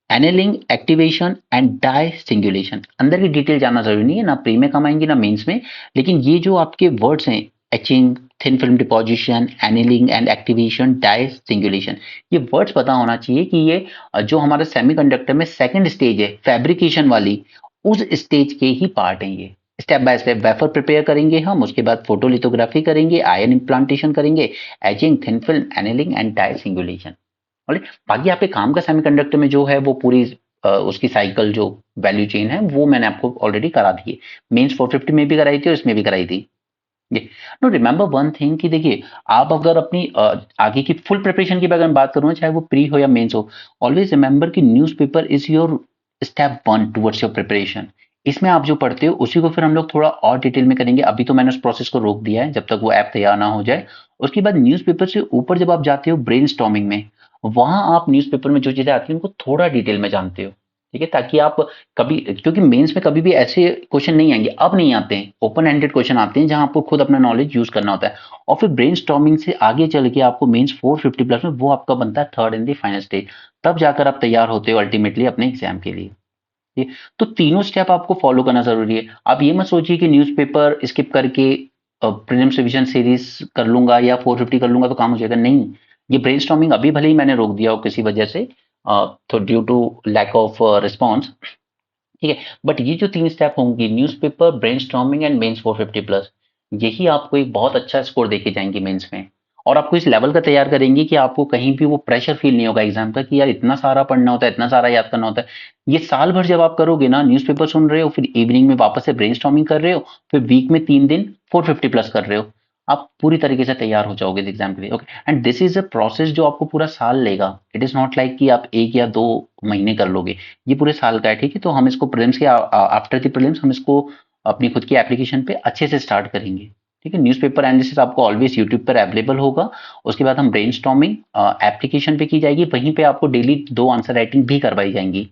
annealing activation and die singulation. अंदर की डिटेल जानना जरूरी नहीं है, ना प्री में कम आएंगी ना मेंस में, लेकिन ये जो आपके वर्ड्स हैं, etching, thin film deposition, annealing and activation, die singulation, ये वर्ड्स पता होना चाहिए कि ये जो हमारे सेमीकंडक्टर में सेकंड स्टेज है फैब्रिकेशन वाली, उस स्टेज के ही पार्ट हैं ये। Step by step wafer prepare करेंगे हम, उसके बाद फोटोलिथोग्राफी करेंगे, आयन इम्प्लांटेशन करेंगे, etching, thin film, annealing and die singulation. बाकी आपके काम का सेमीकंडक्टर में जो है वो पूरी उसकी साइकिल जो वैल्यू चेन है वो मैंने आपको ऑलरेडी करा दी है। मेंस 450 में भी कराई थी और इसमें भी कराई थी। नो, रिमेंबर वन थिंग कि देखिए, आप अगर अपनी आगे की फुल प्रिपरेशन की अगर मैं बात करूँ, चाहे वो प्री हो या मेंस हो, ऑलवेज रिमेंबर कि newspaper is your step one towards your preparation. इसमें आप जो पढ़ते हो उसी को फिर हम लोग थोड़ा और डिटेल में करेंगे। अभी तो मैंने उस प्रोसेस को रोक दिया है जब तक वो ऐप तैयार ना हो जाए। उसके बाद न्यूज़पेपर से ऊपर जब आप जाते हो ब्रेन में, वहां आप न्यूज़पेपर में जो चीजें आती हैं उनको थोड़ा डिटेल में जानते हो, ठीक है, ताकि आप कभी, क्योंकि मेंस में कभी भी ऐसे क्वेश्चन नहीं आएंगे, अब नहीं आते हैं, ओपन एंडेड क्वेश्चन आते हैं जहां आपको खुद अपना नॉलेज यूज करना होता है। और फिर ब्रेनस्टॉर्मिंग से आगे चल के आपको मेंस 450 प्लस में वो आपका बनता है third in the final stage, तब जाकर आप तैयार होते हो अल्टीमेटली अपने एग्जाम के लिए। ठीक है? तो तीनों स्टेप आपको फॉलो करना जरूरी है। आप ये मत सोचिए कि न्यूज़पेपर स्किप करके प्रीलिम्स रिवीजन सीरीज कर लूंगा या 450 कर लूंगा तो काम हो जाएगा, नहीं। ये ब्रेनस्टॉर्मिंग अभी भले ही मैंने रोक दिया हो किसी वजह से, तो due to lack of response, ठीक है, बट ये जो तीन स्टेप होंगी, newspaper, brainstorming and mains 450 plus, यही आपको एक बहुत अच्छा स्कोर देके जाएंगे मेंस में। और आपको इस लेवल का तैयार करेंगे कि आपको कहीं भी वो प्रेशर फील नहीं होगा एग्जाम का कि यार इतना सारा पढ़ना होता है, इतना सारा याद करना होता है। ये साल भर जब आप करोगे ना, न्यूज़पेपर सुन रहे हो, फिर इवनिंग में वापस से ब्रेनस्टॉर्मिंग कर रहे हो, फिर वीक में 3 दिन 450 प्लस कर रहे हो, आप पूरी तरीके से तैयार हो जाओगे इस एग्जाम के लिए, okay. And this is a process जो आपको पूरा साल लेगा। इट इज नॉट लाइक कि आप 1 या 2 महीने कर लोगे, ये पूरे साल का है, ठीक है। तो हम इसको प्रीलिम्स के आफ्टर द प्रीलिम्स हम इसको अपनी खुद की एप्लीकेशन पे अच्छे से स्टार्ट करेंगे, ठीक है। न्यूज़पेपर एनालिसिस आपको ऑलवेज यूट्यूब पर अवेलेबल होगा। उसके बाद हम ब्रेनस्टॉर्मिंग एप्लीकेशन पे की जाएगी, वहीं पे आपको डेली 2 आंसर राइटिंग भी करवाई जाएंगी,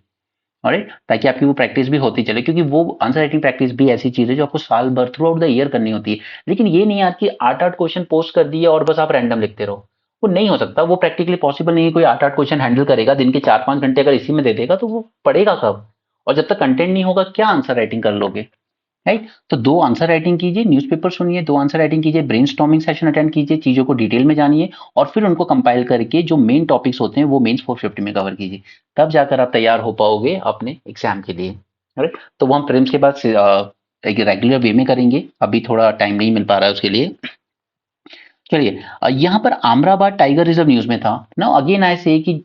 ऑलराइट, ताकि आपकी वो प्रैक्टिस भी होती चले, क्योंकि वो आंसर राइटिंग प्रैक्टिस भी ऐसी चीज है जो आपको साल भर थ्रू आउट द ईयर करनी होती है। लेकिन ये नहीं यार कि 8-8 क्वेश्चन पोस्ट कर दिए और बस आप रैंडम लिखते रहो, वो नहीं हो सकता, वो प्रैक्टिकली पॉसिबल नहीं है। कोई 8-8 क्वेश्चन हैंडल करेगा, दिन के 4-5 घंटे अगर इसी में दे देगा तो वो पढ़ेगा कब? और जब तक कंटेंट नहीं होगा क्या आंसर राइटिंग कर लोगे, राइट। तो 2 आंसर राइटिंग कीजिए, न्यूज़पेपर सुनिए, 2 आंसर राइटिंग कीजिए, ब्रेनस्टॉर्मिंग सेशन अटेंड कीजिए, चीजों को डिटेल में जानिए, और फिर उनको कंपाइल करके जो मेन टॉपिक्स होते हैं वो मेंस 450 में कवर कीजिए। तब जाकर आप तैयार हो पाओगे अपने एग्जाम के लिए, राइट। तो वो हम प्रीलिम्स के बाद एक रेगुलर वे में करेंगे, अभी थोड़ा टाइम नहीं मिल पा रहा है उसके लिए। चलिए, यहाँ पर आमराबाद टाइगर रिजर्व न्यूज में था ना, अगेन आई से कि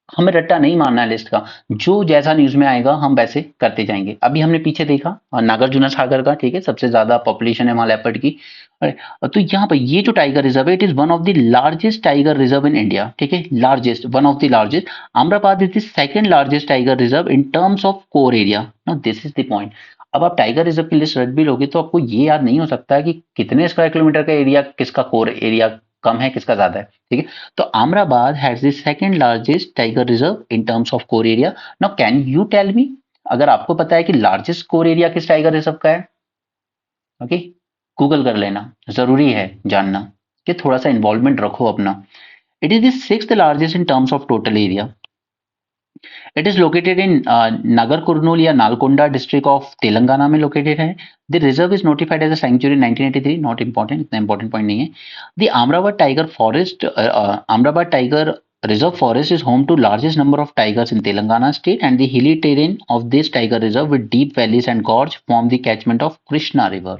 हमें रट्टा नहीं मारना है लिस्ट का, जो जैसा न्यूज में आएगा हम वैसे करते जाएंगे। अभी हमने पीछे देखा नागार्जुना सागर का, ठीक है, सबसे ज्यादा पॉपुलेशन है वहां लेपर्ड की। अरे, तो यहाँ पर ये जो टाइगर रिजर्व है, it is one of the largest tiger reserve in India, ठीक है, largest, one of the largest. Amrapali is the second largest tiger reserve in terms of core area. Now this is the point. अब आप tiger reserve की list रट भी लोगे तो आपको ये याद नहीं हो सकता कि कितने स्क्वायर किलोमीटर का एरिया किसका कोर एरिया कम है, किसका ज्यादा है, ठीक है। तो Amrabad has the second largest tiger reserve in terms of core area. Now, can you tell me अगर आपको पता है कि लार्जेस्ट कोर एरिया किस टाइगर रिजर्व का है, ओके, गूगल कर लेना, जरूरी है जानना कि थोड़ा सा इन्वॉल्वमेंट रखो अपना। It is the sixth largest in terms of total area. It is located in नागर कुर्नूल या नालकोंडा डिस्ट्रिक्ट ऑफ तेलंगाना में लोकेटेड है। The reserve is notified as a sanctuary 1983, not important, इतना इंपॉर्टेंट पॉइंट नहीं है। The Amrabad tiger forest, Amrabad tiger reserve forest is home to largest number of tigers in Telangana state, and the hilly terrain of this tiger reserve with deep valleys and gorge form the catchment of Krishna river.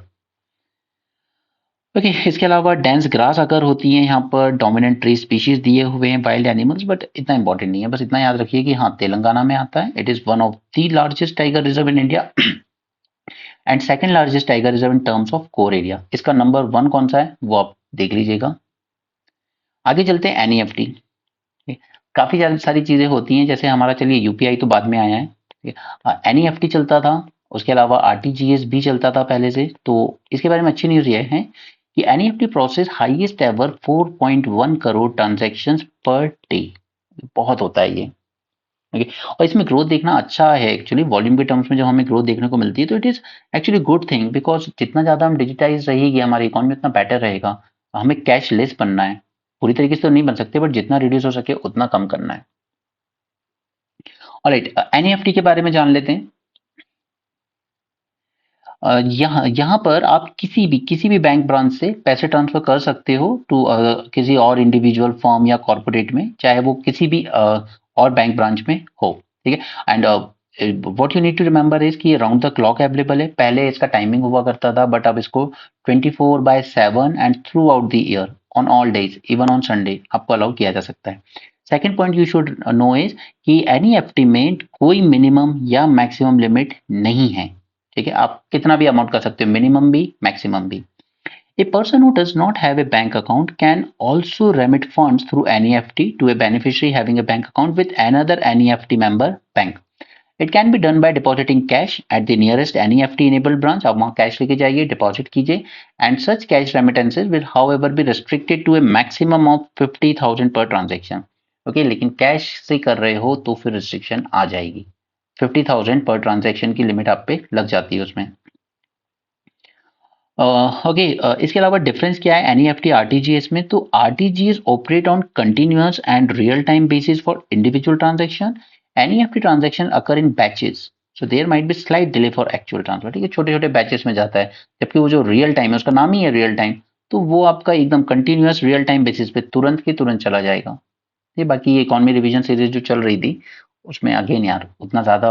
Okay, इसके अलावा dense grass अगर होती है यहाँ पर, dominant tree species दिए हुए हैं, वाइल्ड एनिमल्स, बट इतना इंपॉर्टेंट नहीं है, बस इतना याद रखिए कि हाँ तेलंगाना में आता है। It is one of the largest tiger reserve in India and second largest tiger reserve in terms of core area. इसका नंबर 1 कौन सा है वो आप देख लीजिएगा। आगे चलते हैं एनईएफटी। काफी सारी चीजें होती हैं, जैसे हमारा, चलिए यूपीआई तो बाद में आया है, एनईएफटी चलता था, उसके अलावा आरटीजीएस भी चलता था पहले से। तो इसके बारे में अच्छी न्यूज ये है कि NEFT process highest ever 4.1 crore transactions per day. बहुत होता है ये, ओके। और इसमें ग्रोथ देखना अच्छा है एक्चुअली, वॉल्यूम के टर्म्स में जब हमें ग्रोथ देखने को मिलती है तो it is actually good thing, because जितना ज्यादा हम डिजिटाइज रहेगी हमारी इकोनॉमी उतना बेटर रहेगा। हमें कैश लेस बनना है, पूरी तरीके से तो नहीं बन सकते, बट जितना रिड्यूस हो सके उतना कम करना है। ऑलराइट, एनईएफटी के बारे में जान लेते हैं। यहाँ यहाँ पर आप किसी भी बैंक ब्रांच से पैसे ट्रांसफर कर सकते हो टू किसी और इंडिविजुअल फर्म या कॉर्पोरेट में, चाहे वो किसी भी और बैंक ब्रांच में हो, ठीक है। And what you need to remember is कि राउंड द क्लॉक अवेलेबल है। पहले इसका टाइमिंग हुआ करता था, बट अब इसको 24/7 and through out the year on all days, even on Sunday आपको अलाउ किया जा सकता है। Second point you should no is कि एनईएफटी में कोई मिनिमम या मैक्सिमम लिमिट नहीं है, ठीक है। आप कितना भी अमाउंट कर सकते हो, मिनिमम भी मैक्सिमम भी। A person who does not have a bank account can also remit funds through NEFT to a beneficiary having a bank account with another NEFT member bank. It can be done by depositing cash at the nearest NEFT enabled branch. आप वहाँ cash लेके जाइए, deposit कीजिए, and such cash remittances will however be restricted to a maximum of 50,000 per transaction. Okay, लेकिन cash से कर रहे हो तो फिर रिस्ट्रिक्शन आ जाएगी, 50,000 पर ट्रांजैक्शन की लिमिट आप पे लग जाती है उसमें। ओके, इसके अलावा डिफरेंस क्या है एनईएफटी आरटीजीएस में? तो RTGS operate on continuous and real time basis for individual transaction. NEFT transaction occur in batches, so there might be slight delay for actual transfer, ठीक है, छोटे छोटे बैचेस में जाता है। जबकि वो जो रियल टाइम है, उसका नाम ही है रियल टाइम, तो वो आपका एकदम कंटिन्यूअस रियल टाइम बेसिस पे तुरंत के तुरंत चला जाएगा। ये बाकी ये इकोनॉमी रिवीजन सीरीज जो चल रही थी उसमें अगेन यार उतना ज़्यादा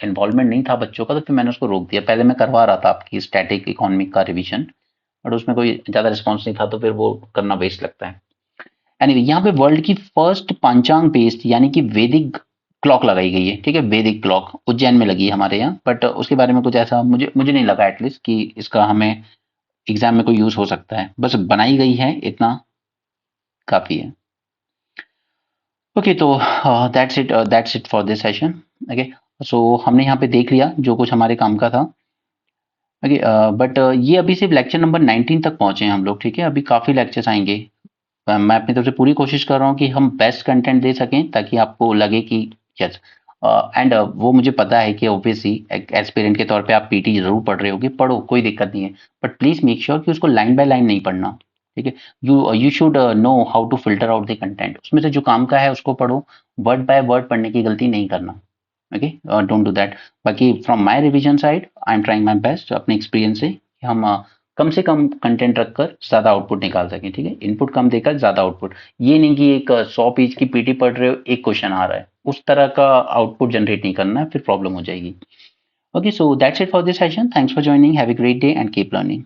इन्वॉल्वमेंट नहीं था बच्चों का, तो फिर मैंने उसको रोक दिया। पहले मैं करवा रहा था आपकी स्टैटिक इकोनॉमिक का रिवीजन, बट उसमें कोई ज़्यादा रिस्पॉन्स नहीं था, तो फिर वो करना वेस्ट लगता है। एनीवे, यहाँ पे वर्ल्ड की फर्स्ट पंचांग बेस्ड यानी कि वैदिक क्लॉक लगाई गई है, ठीक है, वैदिक क्लॉक उज्जैन में लगी है हमारे यहाँ। बट उसके बारे में कुछ ऐसा मुझे नहीं लगा एटलीस्ट कि इसका हमें एग्जाम में कोई यूज हो सकता है। बस बनाई गई है, इतना काफ़ी है। ओके, तो that's it for this session. Okay, so हमने यहाँ पे देख लिया जो कुछ हमारे काम का था। ओके, बट ये अभी सिर्फ लेक्चर नंबर 19 तक पहुंचे हैं हम लोग, ठीक है। अभी काफ़ी लेक्चर्स आएंगे। मैं अपनी तरफ से पूरी कोशिश कर रहा हूँ कि हम बेस्ट कंटेंट दे सकें, ताकि आपको लगे कि यस। एंड वो मुझे पता है कि ऑब्वियसली एक एस्पिरेंट के तौर पे आप पीटी जरूर पढ़ रहे होगे, पढ़ो, कोई दिक्कत नहीं है, बट प्लीज़ मेक श्योर कि उसको लाइन बाय लाइन नहीं पढ़ना, ठीक है। You should know how to filter out the content, उसमें से जो काम का है उसको पढ़ो, वर्ड बाय वर्ड पढ़ने की गलती नहीं करना, ओके, डोंट डू दैट। बाकी from my revision side I am trying my best अपने एक्सपीरियंस से कि हम कम से कम कंटेंट रखकर ज़्यादा आउटपुट निकाल सकें, ठीक है। इनपुट कम देकर ज़्यादा आउटपुट, ये नहीं कि एक 100 पेज की पीटी पढ़ रहे हो, एक क्वेश्चन आ रहा है, उस तरह का आउटपुट जनरेट नहीं करना है, फिर प्रॉब्लम हो जाएगी। Okay, so that's it for this session. Thanks for joining, have a great day and keep learning.